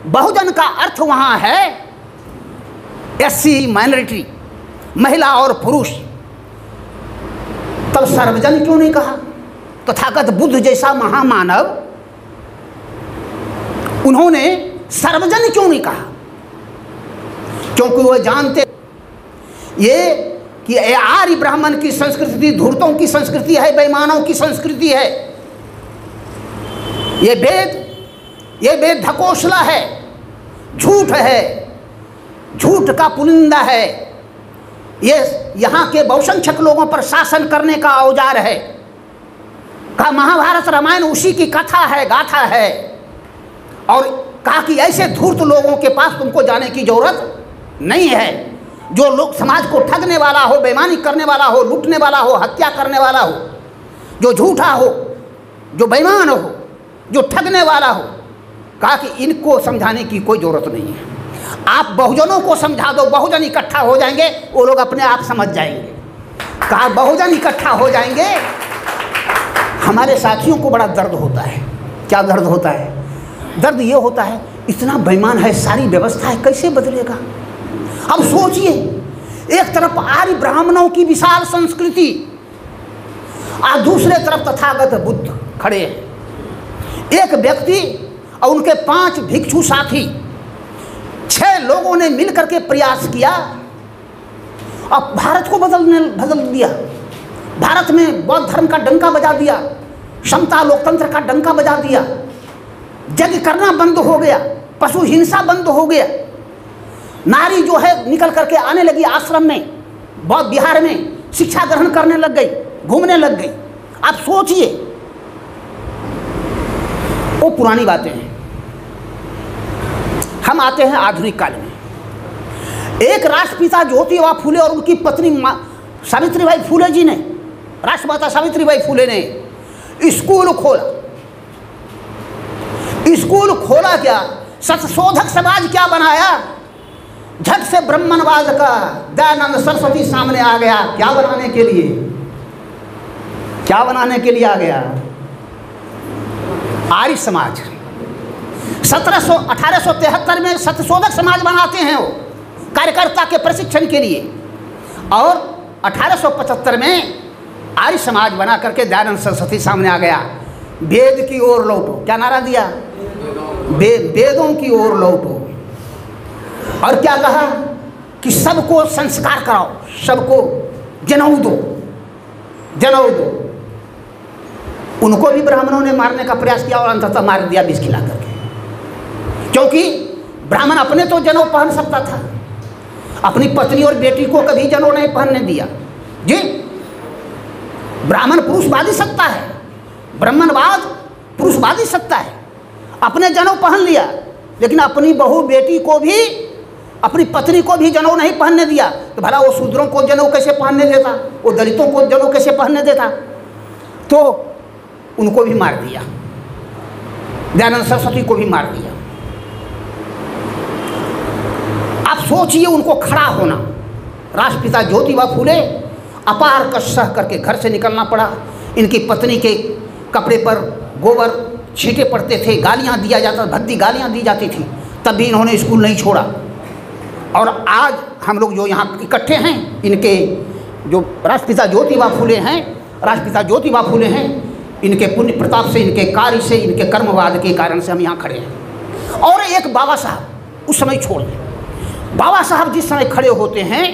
बहुजन का अर्थ वहाँ है SC माइनॉरिटी, महिला और पुरुष। तब सर्वजन क्यों नहीं कहा? तथागत बुद्ध जैसा महामानव, उन्होंने सर्वजन क्यों नहीं कहा? क्योंकि वो जानते ये कि आर्य ब्राह्मण की संस्कृति धूर्तों की संस्कृति है, बेईमानों की संस्कृति है। ये वेद ढकोसला है, झूठ है, झूठ का पुलिंदा है। ये यहाँ के बहुसंख्यक लोगों पर शासन करने का औजार है। कहा महाभारत रामायण उसी की कथा है, गाथा है। और कहा कि ऐसे धूर्त लोगों के पास तुमको जाने की जरूरत नहीं है। जो लोग समाज को ठगने वाला हो, बेईमानी करने वाला हो, लूटने वाला हो, हत्या करने वाला हो, जो झूठा हो, जो बेईमान हो, जो ठगने वाला हो, कहा कि इनको समझाने की कोई ज़रूरत नहीं है। आप बहुजनों को समझा दो, बहुजन इकट्ठा हो जाएंगे, वो लोग अपने आप समझ जाएंगे। कहा बहुजन इकट्ठा हो जाएंगे। हमारे साथियों को बड़ा दर्द होता है। क्या दर्द होता है? दर्द ये होता है इतना बेईमान है, सारी व्यवस्था है, कैसे बदलेगा? अब सोचिए, एक तरफ आर्य ब्राह्मणों की विशाल संस्कृति और दूसरे तरफ तथागत बुद्ध खड़े हैं। एक व्यक्ति और उनके 5 भिक्षु साथी, 6 लोगों ने मिलकर के प्रयास किया और भारत को बदल दिया। भारत में बौद्ध धर्म का डंका बजा दिया, समता लोकतंत्र का डंका बजा दिया, यज्ञ करना बंद हो गया, पशु हिंसा बंद हो गया, नारी जो है निकल करके आने लगी आश्रम में, बौद्ध बिहार में शिक्षा ग्रहण करने लग गई, घूमने लग गई। आप सोचिए, वो पुरानी बातें हैं। हम आते हैं आधुनिक काल में। एक राष्ट्रपिता ज्योतिबा फूले और उनकी पत्नी सावित्रीबाई फूले जी ने, राष्ट्रमाता सावित्रीबाई फूले ने स्कूल खोला। स्कूल खोला क्या? सत्यशोधक समाज क्या बनाया? झट से ब्राह्मणवाद का दयानंद सरस्वती सामने आ गया। क्या बनाने के लिए? क्या बनाने के लिए आ गया? आर्य समाज। 1873 में सत्यशोधक समाज बनाते हैं वो, कार्यकर्ता के प्रशिक्षण के लिए। और 1875 में आर्य समाज बना करके दयानंद सरस्वती सामने आ गया। वेद की ओर लौटो, क्या नारा दिया? वेदों की ओर लौटो। और क्या कहा कि सबको संस्कार कराओ, सबको जनेऊ दो, जनेऊ दो। उनको भी ब्राह्मणों ने मारने का प्रयास किया और अंततः मार दिया विष खिला करके। क्योंकि ब्राह्मण अपने तो जनेऊ पहन सकता था, अपनी पत्नी और बेटी को कभी जनेऊ नहीं पहनने दिया। जी, ब्राह्मण पुरुषवादी सत्ता है, ब्राह्मणवाद पुरुषवादी सत्ता है। अपने जनेऊ पहन लिया, लेकिन अपनी बहू बेटी को भी अपनी पत्नी को भी जनेऊ नहीं पहनने दिया, तो भला वो शूद्रों को जनेऊ कैसे पहनने देता, वो दलितों को जनेऊ कैसे पहनने देता? तो उनको भी मार दिया, दयानंद सरस्वती को भी मार दिया। आप सोचिए उनको खड़ा होना। राष्ट्रपिता ज्योतिबा फूले अपार कष्ट सह करके घर से निकलना पड़ा। इनकी पत्नी के कपड़े पर गोबर छींटे पड़ते थे, गालियाँ दिया जाता, भद्दी गालियाँ दी जाती थी, तब भी इन्होंने स्कूल नहीं छोड़ा। और आज हम लोग जो यहाँ इकट्ठे हैं, इनके जो राष्ट्रपिता ज्योतिबा फूले हैं, राष्ट्रपिता ज्योतिबा फूले हैं, इनके पुण्य प्रताप से, इनके कार्य से, इनके कर्मवाद के कारण से हम यहाँ खड़े हैं। और एक बाबा साहब उस समय छोड़ दें, बाबा साहब जिस समय खड़े होते हैं,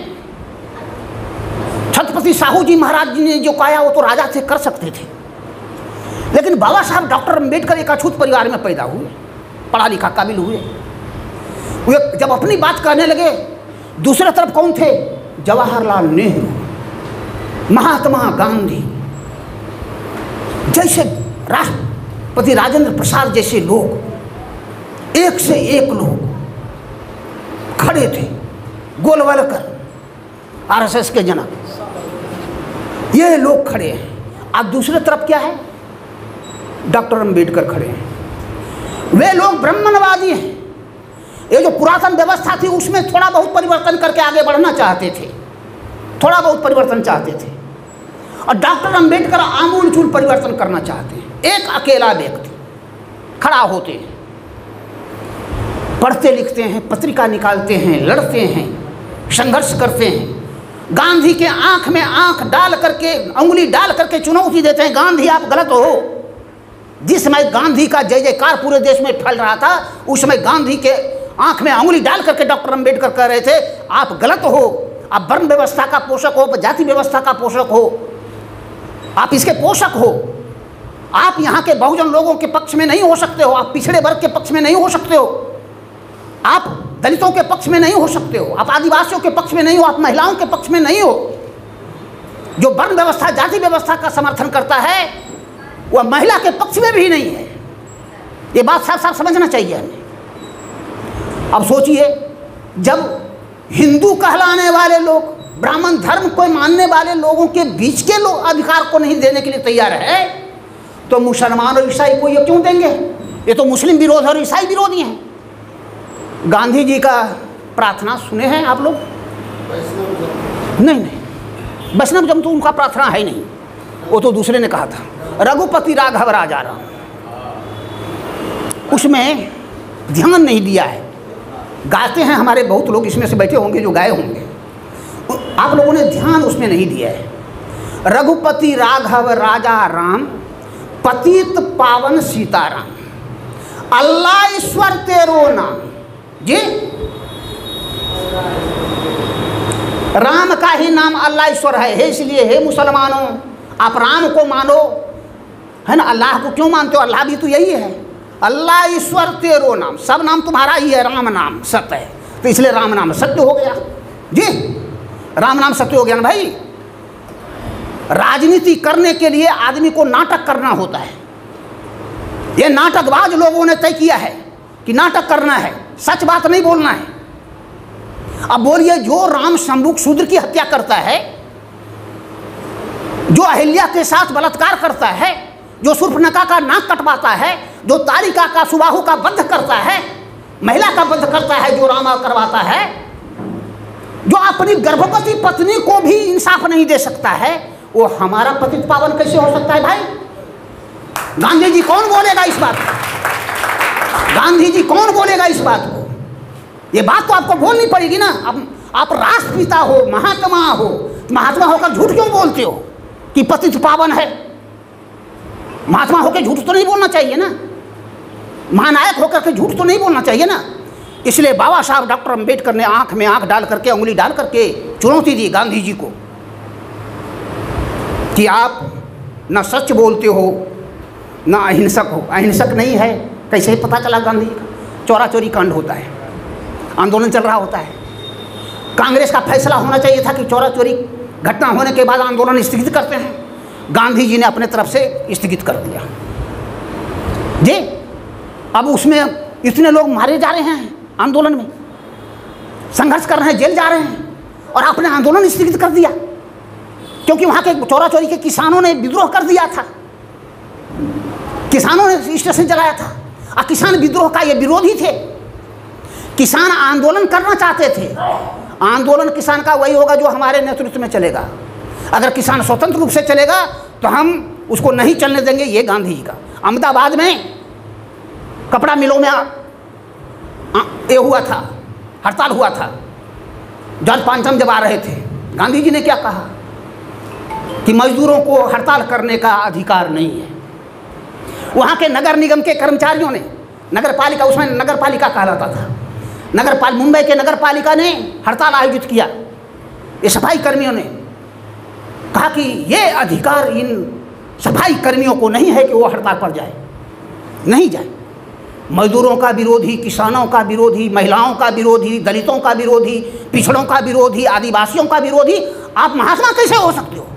छत्रपति साहू जी महाराज जी ने जो कहा वो तो राजा से कर सकते थे, लेकिन बाबा साहब डॉक्टर अम्बेडकर एक अछूत परिवार में पैदा हुए, पढ़ा लिखा काबिल हुए। वे जब अपनी बात कहने लगे, दूसरे तरफ कौन थे? जवाहरलाल नेहरू, महात्मा गांधी जैसे, राष्ट्रपति राजेंद्र प्रसाद जैसे लोग, एक से एक लोग खड़े थे। गोलवलकर आरएसएस के जनक, ये लोग खड़े हैं। अब दूसरे तरफ क्या है? डॉक्टर अम्बेडकर खड़े हैं। वे लोग ब्राह्मणवादी हैं। ये जो पुरातन व्यवस्था थी उसमें थोड़ा बहुत परिवर्तन करके आगे बढ़ना चाहते थे, थोड़ा बहुत परिवर्तन चाहते थे। और डॉक्टर अम्बेडकर आमूलचूल परिवर्तन करना चाहते हैं। एक अकेला व्यक्ति खड़ा होते हैं, पढ़ते लिखते हैं, पत्रिका निकालते हैं, लड़ते हैं, संघर्ष करते हैं। गांधी के आंख में आंख डाल करके, उंगली डाल करके चुनौती देते हैं, गांधी आप गलत हो। जिस समय गांधी का जय जयकार पूरे देश में फैल रहा था, उस समय गांधी के आंख में उंगली डाल करके डॉक्टर अम्बेडकर कह रहे थे आप गलत हो, आप वर्ण व्यवस्था का पोषक हो, जाति व्यवस्था का पोषक हो, आप इसके पोषक हो, आप यहाँ के बहुजन लोगों के पक्ष में नहीं हो सकते हो, आप पिछड़े वर्ग के पक्ष में नहीं हो सकते हो, आप दलितों के पक्ष में नहीं हो सकते हो, आप आदिवासियों के पक्ष में नहीं हो, आप महिलाओं के पक्ष में नहीं हो। जो वर्ण व्यवस्था, जाति व्यवस्था का समर्थन करता है वह महिला के पक्ष में भी नहीं है। ये बात साफ साफ समझना चाहिए हमें। अब सोचिए, जब हिंदू कहलाने वाले लोग, ब्राह्मण धर्म को मानने वाले लोगों के बीच के लोग अधिकार को नहीं देने के लिए तैयार है, तो मुसलमान और ईसाई को ये क्यों देंगे? ये तो मुस्लिम विरोध और ईसाई विरोधी हैं। गांधी जी का प्रार्थना सुने हैं आप लोग? नहीं, वैष्णव जब तो उनका प्रार्थना है नहीं, वो तो दूसरे ने कहा था, रघुपति राघव राजा राम। उसमें ध्यान नहीं दिया है। गाते हैं हमारे बहुत लोग इसमें से बैठे होंगे जो गाए होंगे, आप लोगों ने ध्यान उसमें नहीं दिया है। रघुपति राघव राजा राम, पतित पावन सीताराम, अल्लाह ईश्वर तेरो नाम। जी, राम का ही नाम अल्लाह ईश्वर है, इसलिए हे मुसलमानों आप राम को मानो, है ना। अल्लाह को क्यों मानते हो? अल्लाह भी तो यही है, अल्लाह ईश्वर तेरो नाम, सब नाम तुम्हारा ही है, राम नाम सत्य है, तो इसलिए राम नाम सत्य हो गया। जी, राम नाम सत्य हो गया ना भाई। राजनीति करने के लिए आदमी को नाटक करना होता है। ये नाटकबाज लोगों ने तय किया है कि नाटक करना है, सच बात नहीं बोलना है। अब बोलिए, जो राम शंभुक शूद्र की हत्या करता है, जो अहिल्या के साथ बलात्कार करता है, जो शूर्पणखा का नाक कटवाता है, जो तारिका का सुबाहु का वध करता है, महिला का वध करता है, जो रामा करवाता है, जो अपनी गर्भवती पत्नी को भी इंसाफ नहीं दे सकता है, वो हमारा पतित पावन कैसे हो सकता है भाई? गांधी जी कौन बोलेगा इस बात को? गांधी जी कौन बोलेगा इस बात को? ये बात तो आपको बोलनी पड़ेगी ना। आप राष्ट्रपिता हो, महात्मा हो, महात्मा होकर झूठ क्यों बोलते हो कि पतित पावन है? महात्मा होकर झूठ तो नहीं बोलना चाहिए ना, महानायक होकर के झूठ तो नहीं बोलना चाहिए ना। इसलिए बाबा साहब डॉक्टर अम्बेडकर ने आंख में आंख डाल करके, उंगली डाल करके चुनौती दी गांधी जी को कि आप न सच बोलते हो न अहिंसक हो। अहिंसक नहीं है कैसे पता चला गांधी जी का? चोरा चोरी कांड होता है, आंदोलन चल रहा होता है, कांग्रेस का फैसला होना चाहिए था कि चोरा चोरी घटना होने के बाद आंदोलन स्थगित करते हैं, गांधी जी ने अपने तरफ से स्थगित कर दिया। जी, अब उसमें इतने लोग मारे जा रहे हैं आंदोलन में, संघर्ष कर रहे हैं, जेल जा रहे हैं, और आपने आंदोलन स्थगित कर दिया क्योंकि वहाँ के चोरा चोरी के किसानों ने विद्रोह कर दिया था, किसानों ने स्टेशन जलाया था। और किसान विद्रोह का ये विरोधी थे, किसान आंदोलन करना चाहते थे। आंदोलन किसान का वही होगा जो हमारे नेतृत्व में चलेगा। अगर किसान स्वतंत्र रूप से चलेगा तो हम उसको नहीं चलने देंगे। ये गांधी जी का अहमदाबाद में कपड़ा मिलों में ये हुआ था, हड़ताल हुआ था। जॉर्ज पांचम जब आ रहे थे, गांधी जी ने क्या कहा कि मजदूरों को हड़ताल करने का अधिकार नहीं है। वहाँ के नगर निगम के कर्मचारियों ने, नगर पालिका, उसमें नगर पालिका कहलाता था, मुंबई के नगर पालिका ने हड़ताल आयोजित किया। ये सफाई कर्मियों ने कहा कि ये अधिकार इन सफाई कर्मियों को नहीं है कि वो हड़ताल पर जाए, नहीं जाए। मजदूरों का विरोधी, किसानों का विरोधी, महिलाओं का विरोधी, दलितों का विरोधी, पिछड़ों का विरोधी, आदिवासियों का विरोधी आप महात्मा कैसे हो सकते हो?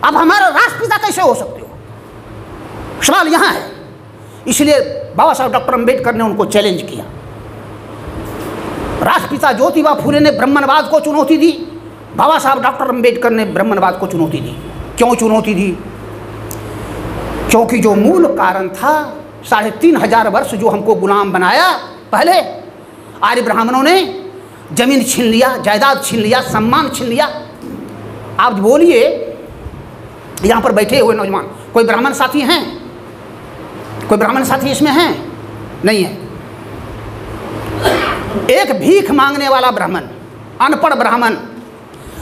आप हमारा राष्ट्रपिता कैसे हो सकते हो? सवाल यहाँ है। इसलिए बाबा साहब डॉक्टर अम्बेडकर ने उनको चैलेंज किया। राष्ट्रपिता ज्योतिबा फुले ने ब्राह्मणवाद को चुनौती दी, बाबा साहब डॉक्टर अम्बेडकर ने ब्राह्मणवाद को चुनौती दी। क्यों चुनौती दी? क्योंकि जो मूल कारण था 3500 वर्ष जो हमको गुलाम बनाया, पहले आर्य ब्राह्मणों ने जमीन छीन लिया, जायदाद छीन लिया, सम्मान छीन लिया। आप बोलिए, यहाँ पर बैठे हुए नौजवान, कोई ब्राह्मण साथी हैं? कोई ब्राह्मण साथी इसमें हैं? नहीं है। एक भीख मांगने वाला ब्राह्मण, अनपढ़ ब्राह्मण,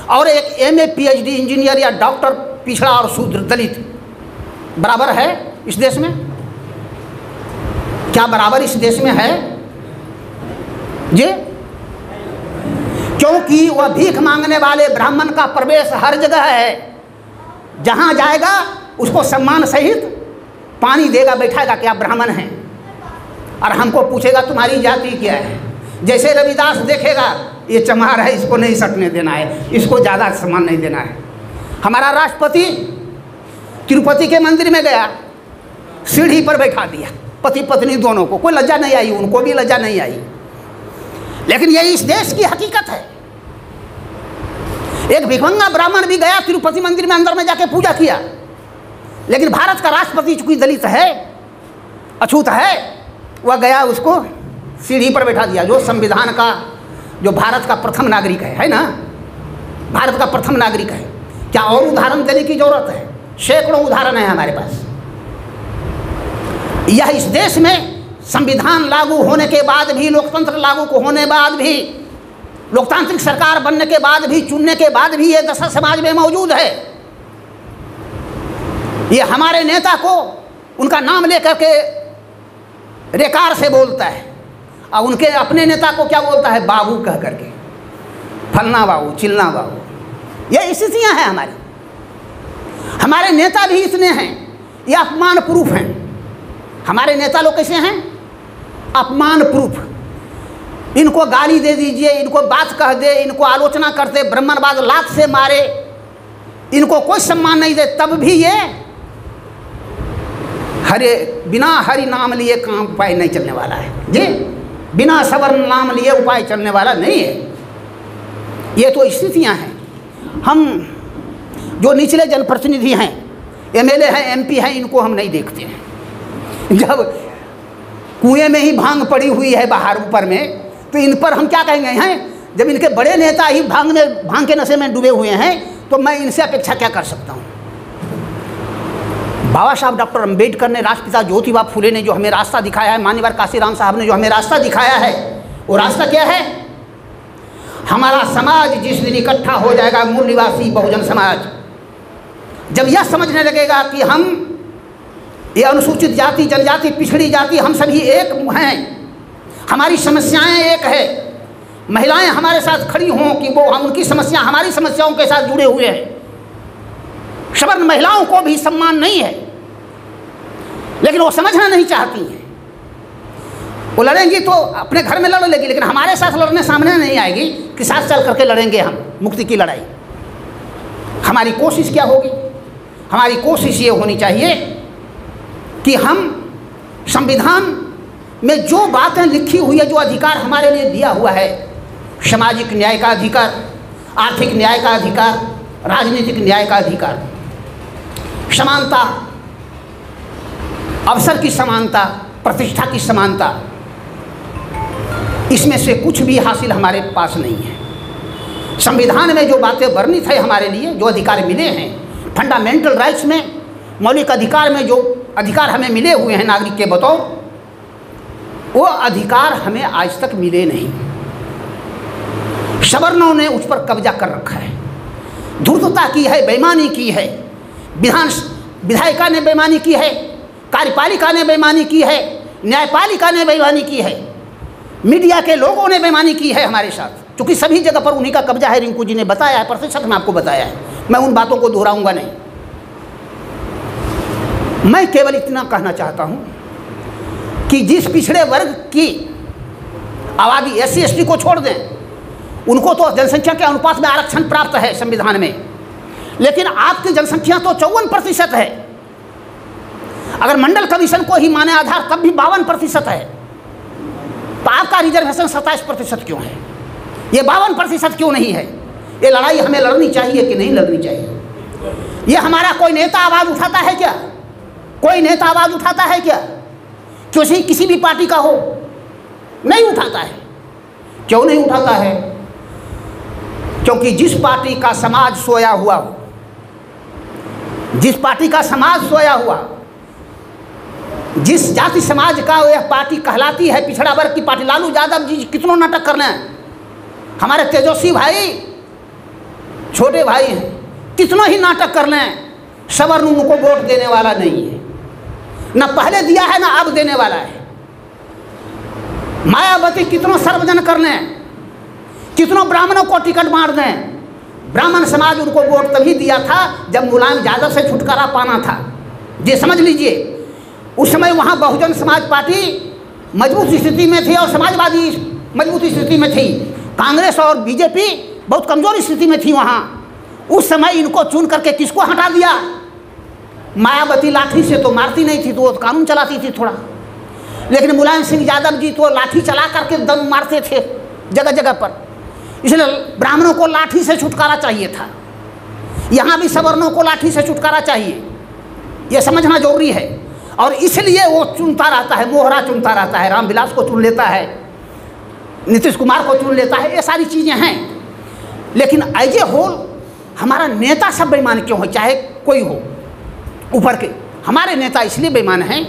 और एक MA PhD इंजीनियर या डॉक्टर, पिछड़ा और शूद्र दलित बराबर है इस देश में? क्या बराबर इस देश में है जी? क्योंकि वह भीख मांगने वाले ब्राह्मण का प्रवेश हर जगह है। जहां जाएगा उसको सम्मान सहित पानी देगा, बैठाएगा कि आप ब्राह्मण हैं, और हमको पूछेगा तुम्हारी जाति क्या है। जैसे रविदास देखेगा ये चमार है, इसको नहीं सटने देना है, इसको ज़्यादा सम्मान नहीं देना है। हमारा राष्ट्रपति तिरुपति के मंदिर में गया, सीढ़ी पर बैठा दिया पति पत्नी दोनों को, कोई लज्जा नहीं आई, उनको भी लज्जा नहीं आई। लेकिन ये इस देश की हकीकत है। एक भिखमंगा ब्राह्मण भी गया तिरुपति मंदिर में, अंदर में जाके पूजा किया, लेकिन भारत का राष्ट्रपति चूंकि दलित है, अछूत है, वह गया उसको सीढ़ी पर बैठा दिया। जो संविधान का, जो भारत का प्रथम नागरिक है ना, भारत का प्रथम नागरिक है। क्या और उदाहरण देने की जरूरत है? सैकड़ों उदाहरण है हमारे पास। यह इस देश में संविधान लागू होने के बाद भी, लोकतंत्र लागू होने बाद भी, लोकतांत्रिक सरकार बनने के बाद भी, चुनने के बाद भी ये दशा समाज में मौजूद है। ये हमारे नेता को उनका नाम लेकर के रेकार से बोलता है, और उनके अपने नेता को क्या बोलता है? बाबू कह करके, फलना बाबू, चिलना बाबू। ये स्थितियां हैं हमारी। हमारे नेता भी इतने हैं, ये अपमान प्रूफ हैं। हमारे नेता लोग कैसे हैं? अपमान प्रूफ। इनको गाली दे दीजिए, इनको बात कह दे, इनको आलोचना करते, ब्राह्मणवाद लात से मारे, इनको कोई सम्मान नहीं दे, तब भी ये बिना हरि नाम लिए काम उपाय नहीं चलने वाला है जी। बिना सवर्ण नाम लिए उपाय चलने वाला नहीं है। ये तो स्थितियां हैं। हम जो निचले जनप्रतिनिधि हैं, MLA हैं, MP हैं, इनको हम नहीं देखते हैं। जब कुएं में ही भांग पड़ी हुई है बाहर ऊपर में, तो इन पर हम क्या कहेंगे हैं? जब इनके बड़े नेता ही भांग के नशे में डूबे हुए हैं, तो मैं इनसे अपेक्षा क्या कर सकता हूँ? बाबा साहब डॉक्टर अम्बेडकर ने, राष्ट्रपिता ज्योतिबा फुले ने जो हमें रास्ता दिखाया है, मान्यवर काशीराम साहब ने जो हमें रास्ता दिखाया है, वो रास्ता क्या है? हमारा समाज जिस दिन इकट्ठा हो जाएगा, मूल निवासी बहुजन समाज, जब यह समझने लगेगा कि हम ये अनुसूचित जाति, जनजाति, पिछड़ी जाति, हम सभी एक हैं, हमारी समस्याएं एक है, महिलाएं हमारे साथ खड़ी हों कि वो हम उनकी समस्या हमारी समस्याओं के साथ जुड़े हुए हैं। सवर्ण महिलाओं को भी सम्मान नहीं है, लेकिन वो समझना नहीं चाहती हैं। वो लड़ेंगी तो अपने घर में लड़ लेगी, लेकिन हमारे साथ लड़ने सामने नहीं आएगी कि साथ चल करके लड़ेंगे हम मुक्ति की लड़ाई। हमारी कोशिश क्या होगी? हमारी कोशिश ये होनी चाहिए कि हम संविधान में जो बातें लिखी हुई है, जो अधिकार हमारे लिए दिया हुआ है, सामाजिक न्याय का अधिकार, आर्थिक न्याय का अधिकार, राजनीतिक न्याय का अधिकार, समानता, अवसर की समानता, प्रतिष्ठा की समानता, इसमें से कुछ भी हासिल हमारे पास नहीं है। संविधान में जो बातें वर्णित है हमारे लिए, जो अधिकार मिले हैं, फंडामेंटल राइट्स में, मौलिक अधिकार में जो अधिकार हमें मिले हुए हैं नागरिक के बतौर, वो अधिकार हमें आज तक मिले नहीं। सवर्णों ने उस पर कब्जा कर रखा है, धूर्तता की है, बेईमानी की है, विधायिका ने बेईमानी की है, कार्यपालिका ने बेईमानी की है, न्यायपालिका ने बेईमानी की है, मीडिया के लोगों ने बेईमानी की है हमारे साथ, क्योंकि सभी जगह पर उन्हीं का कब्जा है। रिंकू जी ने बताया है, प्रतिशत में आपको बताया है, मैं उन बातों को दोहराऊंगा नहीं। मैं केवल इतना कहना चाहता हूं कि जिस पिछड़े वर्ग की आबादी SC ST को छोड़ दें, उनको तो जनसंख्या के अनुपात में आरक्षण प्राप्त है संविधान में, लेकिन आपकी जनसंख्या तो 54% है। अगर मंडल कमीशन को ही माने आधार तब भी 52% है, तो आपका रिजर्वेशन 27% क्यों है? ये 52% क्यों नहीं है? ये लड़ाई हमें लड़नी चाहिए कि नहीं लड़नी चाहिए? ये हमारा कोई नेता आवाज़ उठाता है क्या? कोई नेता आवाज़ उठाता है क्या? किसी भी पार्टी का हो, नहीं उठाता है। क्यों नहीं उठाता है? क्योंकि जिस पार्टी का समाज सोया हुआ हो, जिस पार्टी का समाज सोया हुआ, जिस जाति समाज का यह पार्टी कहलाती है, पिछड़ा वर्ग की पार्टी, लालू यादव जी कितनों नाटक करना है, हमारे तेजस्वी भाई छोटे भाई हैं, कितनों ही नाटक कर लें, सवर्ण उनको वोट देने वाला नहीं है, न पहले दिया है ना अब देने वाला है। मायावती कितनों सर्वजन कर लें, कितनों ब्राह्मणों को टिकट मार दें, ब्राह्मण समाज उनको वोट तभी दिया था जब मुलायम यादव से छुटकारा पाना था। ये समझ लीजिए, उस समय वहाँ बहुजन समाज पार्टी मजबूत स्थिति में थी और समाजवादी मजबूत स्थिति में थी, कांग्रेस और बीजेपी बहुत कमजोर स्थिति में थी वहाँ। उस समय इनको चुन करके किसको हटा दिया? मायावती लाठी से तो मारती नहीं थी, तो वो कानून चलाती थी थोड़ा, लेकिन मुलायम सिंह यादव जी तो लाठी चला करके दम मारते थे जगह जगह पर। इसलिए ब्राह्मणों को लाठी से छुटकारा चाहिए था, यहाँ भी सवर्णों को लाठी से छुटकारा चाहिए, ये समझना जरूरी है। और इसलिए वो चुनता रहता है, मोहरा चुनता रहता है, रामविलास को चुन लेता है, नीतीश कुमार को चुन लेता है, ये सारी चीज़ें हैं। लेकिन एज ए होल हमारा नेता सब बेईमान क्यों है? चाहे कोई हो ऊपर के, हमारे नेता इसलिए बेईमान हैं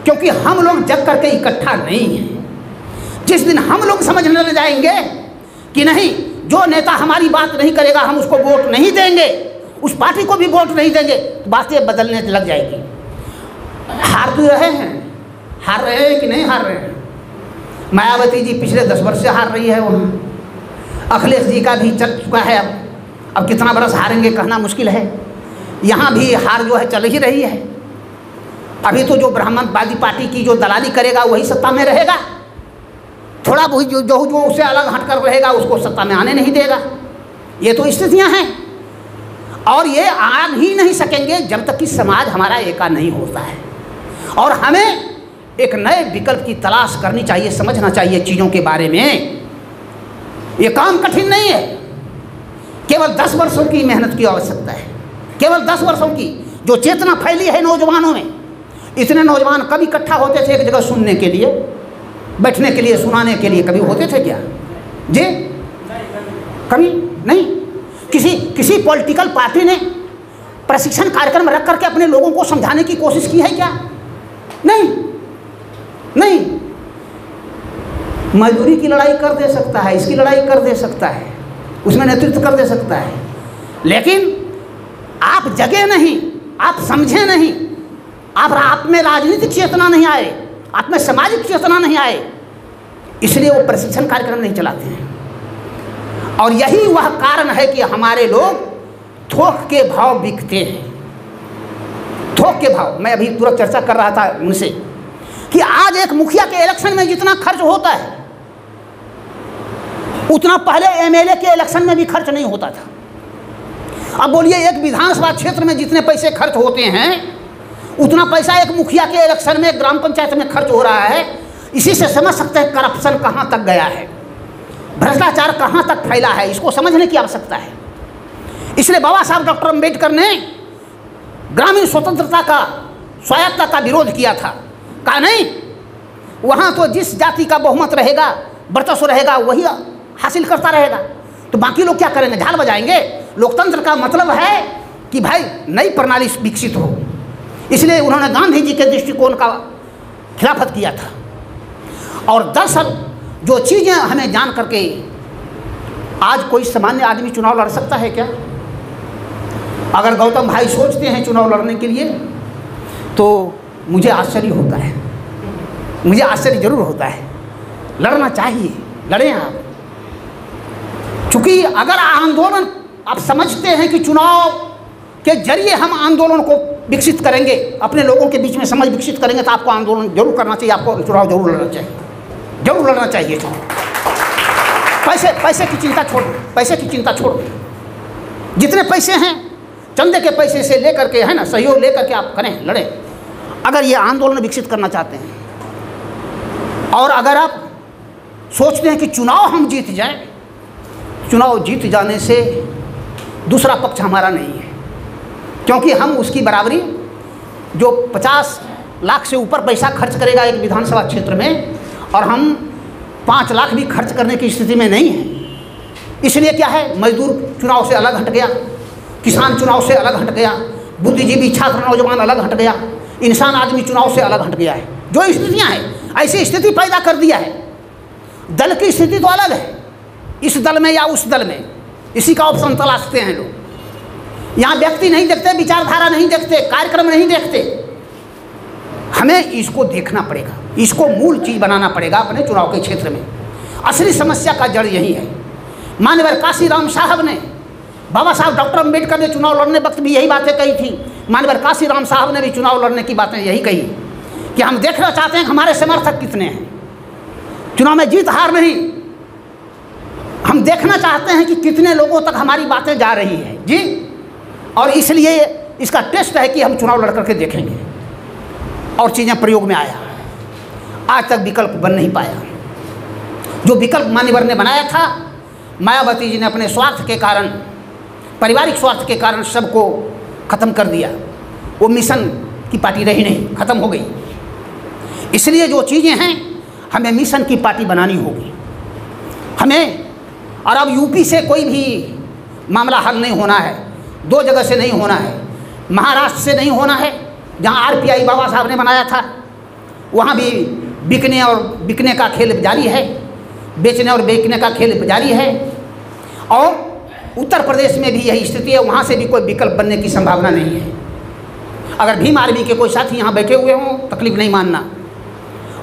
क्योंकि हम लोग जग करके इकट्ठा नहीं हैं। जिस दिन हम लोग समझने लग जाएंगे कि नहीं, जो नेता हमारी बात नहीं करेगा हम उसको वोट नहीं देंगे, उस पार्टी को भी वोट नहीं देंगे, तो बातें बदलने लग जाएगी। हार तो रहे हैं, हार रहे हैं कि नहीं हार रहे हैं? मायावती जी पिछले 10 वर्ष से हार रही है वहाँ, अखिलेश जी का भी चल चुका है, अब कितना बरस हारेंगे कहना मुश्किल है। यहाँ भी हार जो है चल ही रही है। अभी तो जो ब्राह्मणवादी पार्टी की जो दलाली करेगा वही सत्ता में रहेगा, थोड़ा बहुत जो उससे अलग हटकर रहेगा उसको सत्ता में आने नहीं देगा। ये तो स्थितियाँ हैं, और ये आ ही नहीं सकेंगे जब तक कि समाज हमारा एका नहीं होता है। और हमें एक नए विकल्प की तलाश करनी चाहिए, समझना चाहिए चीज़ों के बारे में। ये काम कठिन नहीं है, केवल 10 वर्षों की मेहनत की आवश्यकता है, केवल 10 वर्षों की। जो चेतना फैली है नौजवानों में, इतने नौजवान कभी इकट्ठा होते थे एक जगह सुनने के लिए, बैठने के लिए, सुनाने के लिए, कभी होते थे क्या जी? कभी नहीं। किसी पॉलिटिकल पार्टी ने प्रशिक्षण कार्यक्रम रख करके अपने लोगों को समझाने की कोशिश की है क्या? नहीं नहीं। मजदूरी की लड़ाई कर दे सकता है, इसकी लड़ाई कर दे सकता है, उसमें नेतृत्व कर दे सकता है, लेकिन आप जगे नहीं, आप समझे नहीं, आप में राजनीतिक चेतना नहीं आए, आप में सामाजिक चेतना नहीं आए, इसलिए वो प्रशिक्षण कार्यक्रम नहीं चलाते हैं। और यही वह कारण है कि हमारे लोग थोक के भाव बिकते हैं। थोक के भाव, मैं अभी तुरंत चर्चा कर रहा था उनसे कि आज एक मुखिया के इलेक्शन में जितना खर्च होता है उतना पहले एमएलए के इलेक्शन में भी खर्च नहीं होता था। अब बोलिए एक विधानसभा क्षेत्र में जितने पैसे खर्च होते हैं उतना पैसा एक मुखिया के इलेक्शन में, ग्राम पंचायत में खर्च हो रहा है। इसी से समझ सकते हैं करप्शन कहाँ तक गया है। भ्रष्टाचार कहाँ तक फैला है, इसको समझने की आवश्यकता है। इसलिए बाबा साहब डॉक्टर अम्बेडकर ने ग्रामीण स्वतंत्रता का, स्वायत्तता का विरोध किया था। कहा नहीं, वहाँ तो जिस जाति का बहुमत रहेगा, वर्चस्व रहेगा, वही हासिल करता रहेगा, तो बाकी लोग क्या करेंगे, झाल बजाएंगे। लोकतंत्र का मतलब है कि भाई नई प्रणाली विकसित हो। इसलिए उन्होंने गांधी जी के दृष्टिकोण का खिलाफत किया था। और दरअसल जो चीज़ें हमें जान करके, आज कोई सामान्य आदमी चुनाव लड़ सकता है क्या? अगर गौतम भाई सोचते हैं चुनाव लड़ने के लिए, तो मुझे आश्चर्य होता है, मुझे आश्चर्य जरूर होता है। लड़ना चाहिए, लड़ें आप। चूँकि अगर आंदोलन आप समझते हैं कि चुनाव के जरिए हम आंदोलन को विकसित करेंगे, अपने लोगों के बीच में समझ विकसित करेंगे, तो आपको आंदोलन जरूर करना चाहिए, आपको चुनाव जरूर लड़ना चाहिए, जरूर लड़ना चाहिए चुनाव। पैसे की चिंता छोड़, पैसे की चिंता छोड़। जितने पैसे हैं, चंदे के पैसे से लेकर के, है ना, सहयोग लेकर के आप करें, लड़ें। अगर ये आंदोलन विकसित करना चाहते हैं, और अगर आप सोचते हैं कि चुनाव हम जीत जाएं, चुनाव जीत जाने से दूसरा पक्ष हमारा नहीं है, क्योंकि हम उसकी बराबरी, जो 50 लाख से ऊपर पैसा खर्च करेगा एक विधानसभा क्षेत्र में, और हम 5 लाख भी खर्च करने की स्थिति में नहीं है। इसलिए क्या है, मजदूर चुनाव से अलग हट गया, किसान चुनाव से अलग हट गया, बुद्धिजीवी छात्र नौजवान अलग हट गया, इंसान आदमी चुनाव से अलग हट गया है। जो स्थितियाँ हैं, ऐसी स्थिति पैदा कर दिया है। दल की स्थिति तो अलग है, इस दल में या उस दल में, इसी का ऑप्शन तलाशते हैं लोग। यहाँ व्यक्ति नहीं देखते, विचारधारा नहीं देखते, कार्यक्रम नहीं देखते। हमें इसको देखना पड़ेगा, इसको मूल चीज़ बनाना पड़ेगा अपने चुनाव के क्षेत्र में। असली समस्या का जड़ यही है। माननीय काशीराम साहब ने, बाबा साहब डॉक्टर अम्बेडकर ने चुनाव लड़ने वक्त भी यही बातें कही थी। माननीय काशीराम साहब ने भी चुनाव लड़ने की बातें यही कही कि हम देखना चाहते हैं कि हमारे समर्थक कितने हैं। चुनाव में जीत हार नहीं, हम देखना चाहते हैं कि कितने लोगों तक हमारी बातें जा रही हैं जी। और इसलिए इसका टेस्ट है कि हम चुनाव लड़ करके देखेंगे। और चीज़ें प्रयोग में आया, आज तक विकल्प बन नहीं पाया। जो विकल्प मान्यवर ने बनाया था, मायावती जी ने अपने स्वार्थ के कारण, पारिवारिक स्वार्थ के कारण सबको ख़त्म कर दिया। वो मिशन की पार्टी रही नहीं, ख़त्म हो गई। इसलिए जो चीज़ें हैं, हमें मिशन की पार्टी बनानी होगी हमें। और अब यूपी से कोई भी मामला हल नहीं होना है, 2 जगह से नहीं होना है, महाराष्ट्र से नहीं होना है, जहाँ आरपीआई बाबा साहब ने बनाया था, वहाँ भी बिकने और बिकने का खेल जारी है, बेचने और बेचने का खेल जारी है। और उत्तर प्रदेश में भी यही स्थिति है, वहाँ से भी कोई विकल्प बनने की संभावना नहीं है। अगर भीम आर्मी के कोई साथी यहाँ बैठे हुए हों, तकलीफ नहीं मानना,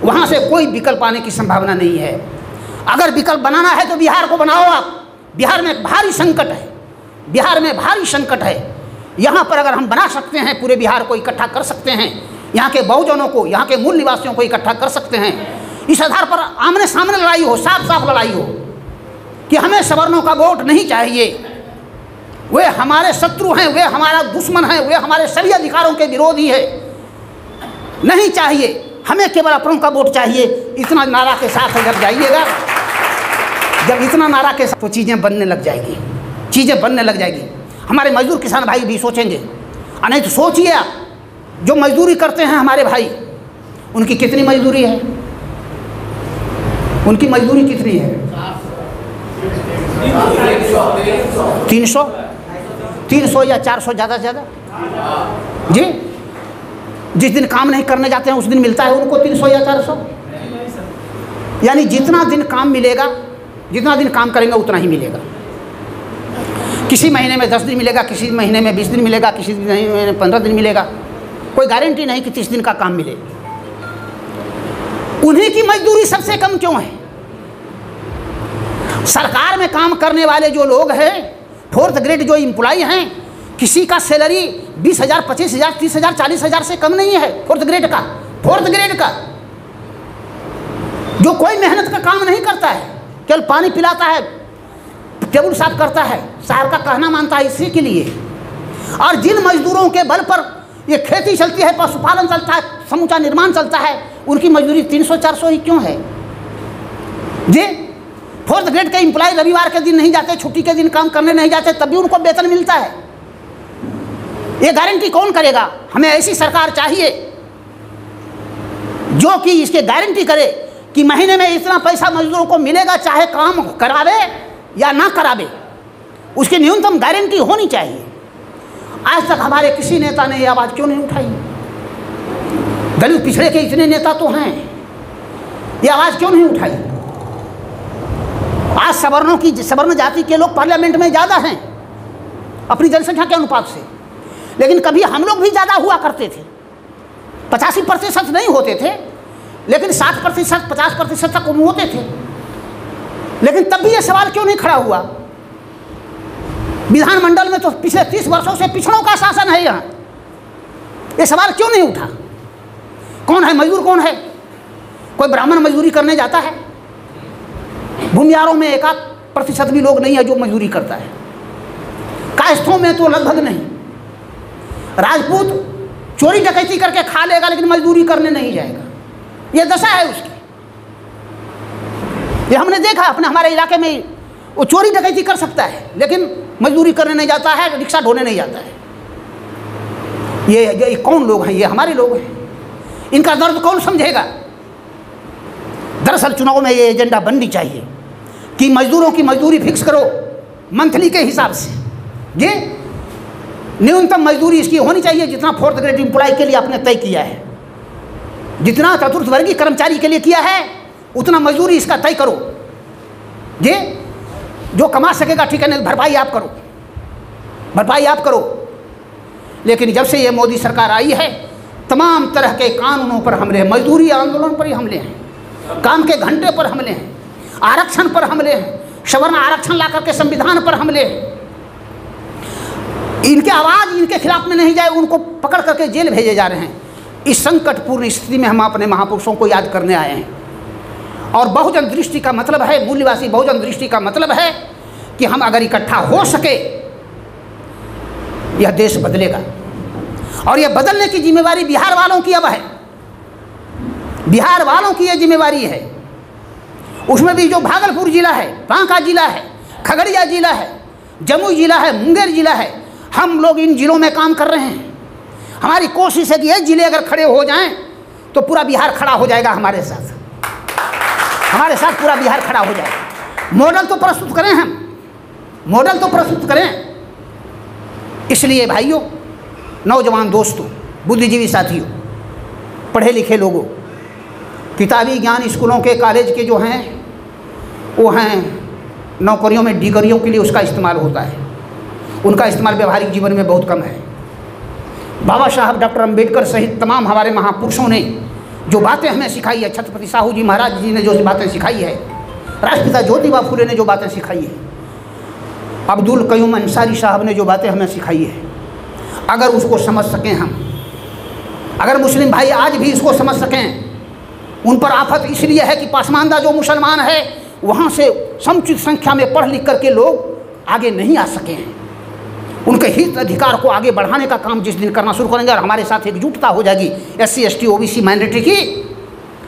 वहाँ से कोई विकल्प आने की संभावना नहीं है। अगर विकल्प बनाना है तो बिहार को बनाओ आप। बिहार में भारी संकट है, बिहार में भारी संकट है। यहाँ पर अगर हम बना सकते हैं, पूरे बिहार को इकट्ठा कर सकते हैं, यहाँ के बहुजनों को, यहाँ के मूल निवासियों को इकट्ठा कर सकते हैं, इस आधार पर आमने सामने लड़ाई हो, साफ साफ लड़ाई हो कि हमें सवर्णों का वोट नहीं चाहिए, वे हमारे शत्रु हैं, वे हमारा दुश्मन है, वे हमारे सभी अधिकारों के विरोधी है, नहीं चाहिए, हमें केवल अपनों का वोट चाहिए। इतना नारा के साथ अगर जाइएगा, जब इतना नारा के साथ, तो चीज़ें बनने लग जाएगी, चीज़ें बनने लग जाएगी। हमारे मजदूर किसान भाई भी सोचेंगे। नहीं तो सोचिए आप, जो मजदूरी करते हैं हमारे भाई, उनकी कितनी मजदूरी है, उनकी मजदूरी कितनी है? 300 या 400 ज़्यादा से ज़्यादा जी। जिस दिन काम नहीं करने जाते हैं उस दिन मिलता है उनको 300 या 400। यानी जितना दिन काम मिलेगा, जितना दिन काम करेंगे उतना ही मिलेगा। किसी महीने में 10 दिन मिलेगा, किसी महीने में 20 दिन मिलेगा, किसी महीने में 15 दिन मिलेगा। कोई गारंटी नहीं कि 30 दिन का काम मिले। उन्हीं की मजदूरी सबसे कम क्यों है? सरकार में काम करने वाले जो लोग हैं, 4th ग्रेड जो एम्प्लॉय हैं, किसी का सैलरी 20,000, 25,000, 30,000, 40,000 से कम नहीं है। 4th ग्रेड का, 4th ग्रेड का जो कोई मेहनत का काम नहीं करता है, केवल पानी पिलाता है, टेबल साफ करता है, साहब का कहना मानता है, इसी के लिए। और जिन मजदूरों के बल पर ये खेती चलती है, पशुपालन चलता है, समूचा निर्माण चलता है, उनकी मजदूरी 300-400 ही क्यों है जी? फोर्थ ग्रेड के एम्प्लॉय रविवार के दिन नहीं जाते, छुट्टी के दिन काम करने नहीं जाते, तब भी उनको वेतन मिलता है। ये गारंटी कौन करेगा? हमें ऐसी सरकार चाहिए जो कि इसके गारंटी करे कि महीने में इतना पैसा मजदूरों को मिलेगा, चाहे काम करावे या ना करावे, उसकी न्यूनतम गारंटी होनी चाहिए। आज तक हमारे किसी नेता ने ये आवाज़ क्यों नहीं उठाई? दलित पिछड़े के इतने नेता तो हैं, ये आवाज़ क्यों नहीं उठाई? आज सवर्ण जाति के लोग पार्लियामेंट में ज़्यादा हैं अपनी जनसंख्या के अनुपात से, लेकिन कभी हम लोग भी ज़्यादा हुआ करते थे। 85% नहीं होते थे, लेकिन 60%, 50% तक होते थे। लेकिन तब भी ये सवाल क्यों नहीं खड़ा हुआ? विधानमंडल में तो पिछले 30 वर्षों से पिछड़ों का शासन है यहाँ, ये सवाल क्यों नहीं उठा? कौन है मजदूर? कौन है? कोई ब्राह्मण मजदूरी करने जाता है? भूमियारों में 1% भी लोग नहीं है जो मजदूरी करता है। कायस्थों में तो लगभग नहीं। राजपूत चोरी डकैती करके खा लेगा, लेकिन मजदूरी करने नहीं जाएगा। ये दशा है उसकी। ये हमने देखा अपने हमारे इलाके में, वो चोरी डकैती कर सकता है लेकिन मजदूरी करने नहीं जाता है, रिक्शा ढोने नहीं जाता है। ये कौन लोग हैं? ये हमारे लोग हैं। इनका दर्द कौन समझेगा? दरअसल चुनाव में ये एजेंडा बननी चाहिए कि मजदूरों की मजदूरी फिक्स करो मंथली के हिसाब से। ये न्यूनतम मजदूरी इसकी होनी चाहिए जितना फोर्थ ग्रेड एम्प्लॉय के लिए आपने तय किया है, जितना चतुर्थ वर्गीय कर्मचारी के लिए किया है, उतना मजदूरी इसका तय करो। ये जो कमा सकेगा ठीक है, नहीं भरपाई आप करो, भरपाई आप करो। लेकिन जब से ये मोदी सरकार आई है, तमाम तरह के कानूनों पर हमले हैं, मजदूरी आंदोलन पर ही हमले हैं, काम के घंटे पर हमले हैं, आरक्षण पर हमले हैं, सवर्ण आरक्षण ला करके संविधान पर हमले हैं। इनके आवाज़ इनके खिलाफ में नहीं जाए, उनको पकड़ करके जेल भेजे जा रहे हैं। इस संकटपूर्ण स्थिति में हम अपने महापुरुषों को याद करने आए हैं। और बहुजन दृष्टि का मतलब है, मूल्यवासी बहुजन दृष्टि का मतलब है कि हम अगर इकट्ठा हो सके, यह देश बदलेगा। और यह बदलने की जिम्मेवारी बिहार वालों की अब है, बिहार वालों की यह जिम्मेवारी है। उसमें भी जो भागलपुर जिला है, बांका जिला है, खगड़िया जिला है, जमुई जिला है, मुंगेर जिला है, हम लोग इन जिलों में काम कर रहे हैं। हमारी कोशिश है कि ये जिले अगर खड़े हो जाएं तो पूरा बिहार खड़ा हो जाएगा हमारे साथ, हमारे साथ पूरा बिहार खड़ा हो जाएगा। मॉडल तो प्रस्तुत करें, हम मॉडल तो प्रस्तुत करें। इसलिए भाइयों, नौजवान दोस्तों, बुद्धिजीवी साथियों, पढ़े लिखे लोगों, किताबी ज्ञान स्कूलों के कॉलेज के जो हैं वो हैं नौकरियों में डिग्रियों के लिए उसका इस्तेमाल होता है, उनका इस्तेमाल व्यवहारिक जीवन में बहुत कम है। बाबा साहब डॉक्टर अंबेडकर सहित तमाम हमारे महापुरुषों ने जो बातें हमें सिखाई है, छत्रपति साहू जी महाराज जी ने जो बातें सिखाई है, राष्ट्रपिता ज्योतिबा फुले ने जो बातें सिखाई है, अब्दुल कयूम अंसारी साहब ने जो बातें हमें सिखाई है, अगर उसको समझ सकें हम, अगर मुस्लिम भाई आज भी इसको समझ सकें, उन पर आफत इसलिए है कि पासमानदा जो मुसलमान है वहाँ से समुचित संख्या में पढ़ लिख करके लोग आगे नहीं आ सके हैं। उनके हित अधिकार को आगे बढ़ाने का काम जिस दिन करना शुरू करेंगे और हमारे साथ एकजुटता हो जाएगी SC ST OBC माइनॉरिटी की,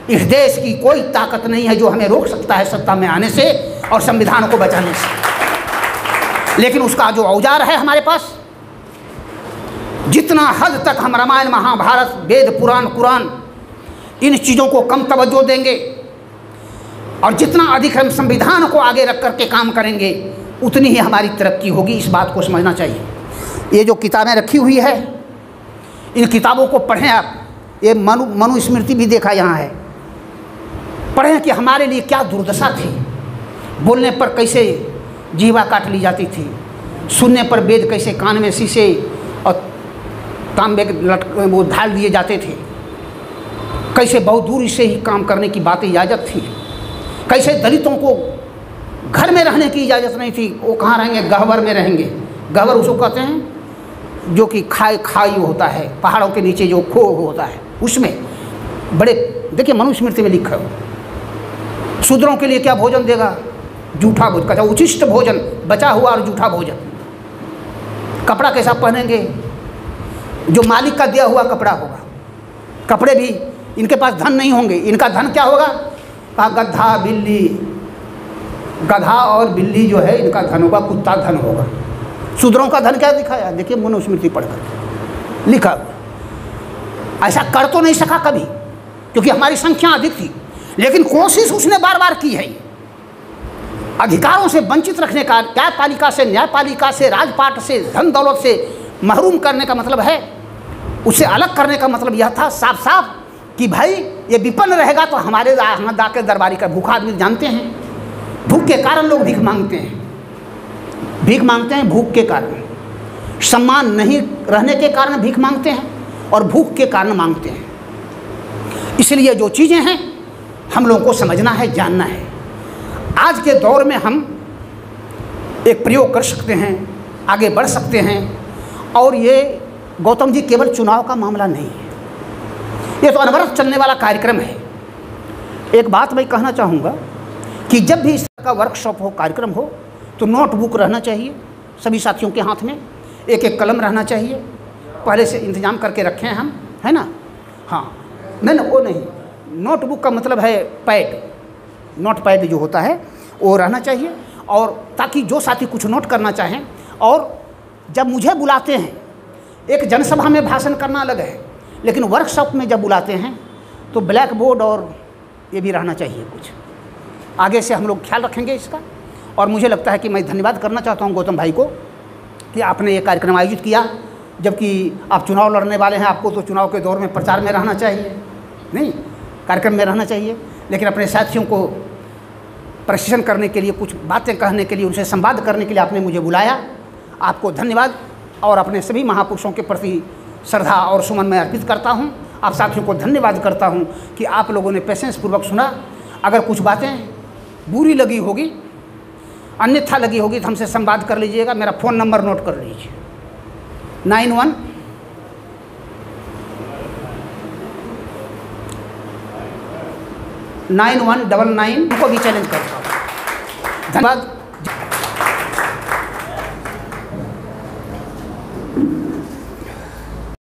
इस देश की कोई ताकत नहीं है जो हमें रोक सकता है सत्ता में आने से और संविधान को बचाने से। लेकिन उसका जो औजार है हमारे पास, जितना हद तक हम रामायण महाभारत वेद पुराण कुरान इन चीज़ों को कम तवज्जो देंगे और जितना अधिक हम संविधान को आगे रख करके काम करेंगे, उतनी ही हमारी तरक्की होगी। इस बात को समझना चाहिए। ये जो किताबें रखी हुई है, इन किताबों को पढ़ें आप। ये मनुस्मृति भी देखा यहाँ है, पढ़ें कि हमारे लिए क्या दुर्दशा थी। बोलने पर कैसे जीवा काट ली जाती थी, सुनने पर वेद कैसे कान में शीशे और तांबे के वो ढाल दिए जाते थे, कैसे बहुत दूरी से ही काम करने की बातें इजाज़त थी, कैसे दलितों को घर में रहने की इजाज़त नहीं थी, वो कहाँ रहेंगे, गहवर में रहेंगे। गहवर उसको कहते हैं जो कि खाई होता है, पहाड़ों के नीचे जो खो होता है, उसमें बड़े देखिए मनुस्मृति में लिखा है। शूद्रों के लिए क्या भोजन देगा? जूठा भोजन, कहता उचिष्ट भोजन, बचा हुआ और जूठा भोजन। कपड़ा कैसा पहनेंगे? जो मालिक का दिया हुआ कपड़ा होगा। कपड़े भी, इनके पास धन नहीं होंगे, इनका धन क्या होगा? गद्दा बिल्ली गधा और बिल्ली जो है इनका धन होगा, कुत्ता धन होगा। शूद्रों का धन क्या दिखाया, देखिए मनुस्मृति पढ़कर लिखा। ऐसा कर तो नहीं सका कभी, क्योंकि हमारी संख्या अधिक थी, लेकिन कोशिश उसने बार बार की है। अधिकारों से वंचित रखने का, न्यायपालिका से, राजपाट से, धन दौलत से महरूम करने का मतलब है, उसे अलग करने का मतलब यह था साफ साफ कि भाई ये विपन्न रहेगा तो हमारे यहाँ जाके दरबारी का। भूखा आदमी जानते हैं, भूख के कारण लोग भीख मांगते हैं, भूख के कारण। सम्मान नहीं रहने के कारण भीख मांगते हैं और भूख के कारण मांगते हैं। इसलिए जो चीज़ें हैं हम लोगों को समझना है, जानना है। आज के दौर में हम एक प्रयोग कर सकते हैं, आगे बढ़ सकते हैं। और ये गौतम जी केवल चुनाव का मामला नहीं है, ये तो अनवरत चलने वाला कार्यक्रम है। एक बात मैं कहना चाहूँगा कि जब भी इस तरह का वर्कशॉप हो, कार्यक्रम हो, तो नोटबुक रहना चाहिए सभी साथियों के हाथ में, एक एक कलम रहना चाहिए। पहले से इंतजाम करके रखें हम, है ना। हाँ, नहीं वो नहीं, नोटबुक का मतलब है पैड, नोट पैड जो होता है वो रहना चाहिए। और ताकि जो साथी कुछ नोट करना चाहें, और जब मुझे बुलाते हैं, एक जनसभा में भाषण करना अलग है, लेकिन वर्कशॉप में जब बुलाते हैं तो ब्लैक बोर्ड और ये भी रहना चाहिए कुछ। आगे से हम लोग ख्याल रखेंगे इसका। और मुझे लगता है कि मैं धन्यवाद करना चाहता हूँ गौतम भाई को कि आपने ये कार्यक्रम आयोजित किया, जबकि आप चुनाव लड़ने वाले हैं। आपको तो चुनाव के दौर में प्रचार में रहना चाहिए, नहीं कार्यक्रम में रहना चाहिए, लेकिन अपने साथियों को प्रशिक्षण करने के लिए, कुछ बातें कहने के लिए, उनसे संवाद करने के लिए आपने मुझे बुलाया। आपको धन्यवाद। और अपने सभी महापुरुषों के प्रति श्रद्धा और सुमन मैं अर्पित करता हूँ। आप साथियों को धन्यवाद करता हूँ कि आप लोगों ने पेशेंस पूर्वक सुना। अगर कुछ बातें बुरी लगी होगी, अन्यथा लगी होगी, तो हमसे संवाद कर लीजिएगा। मेरा फ़ोन नंबर नोट कर लीजिए, 9199 को भी चैलेंज करता हूँ। धन्यवाद।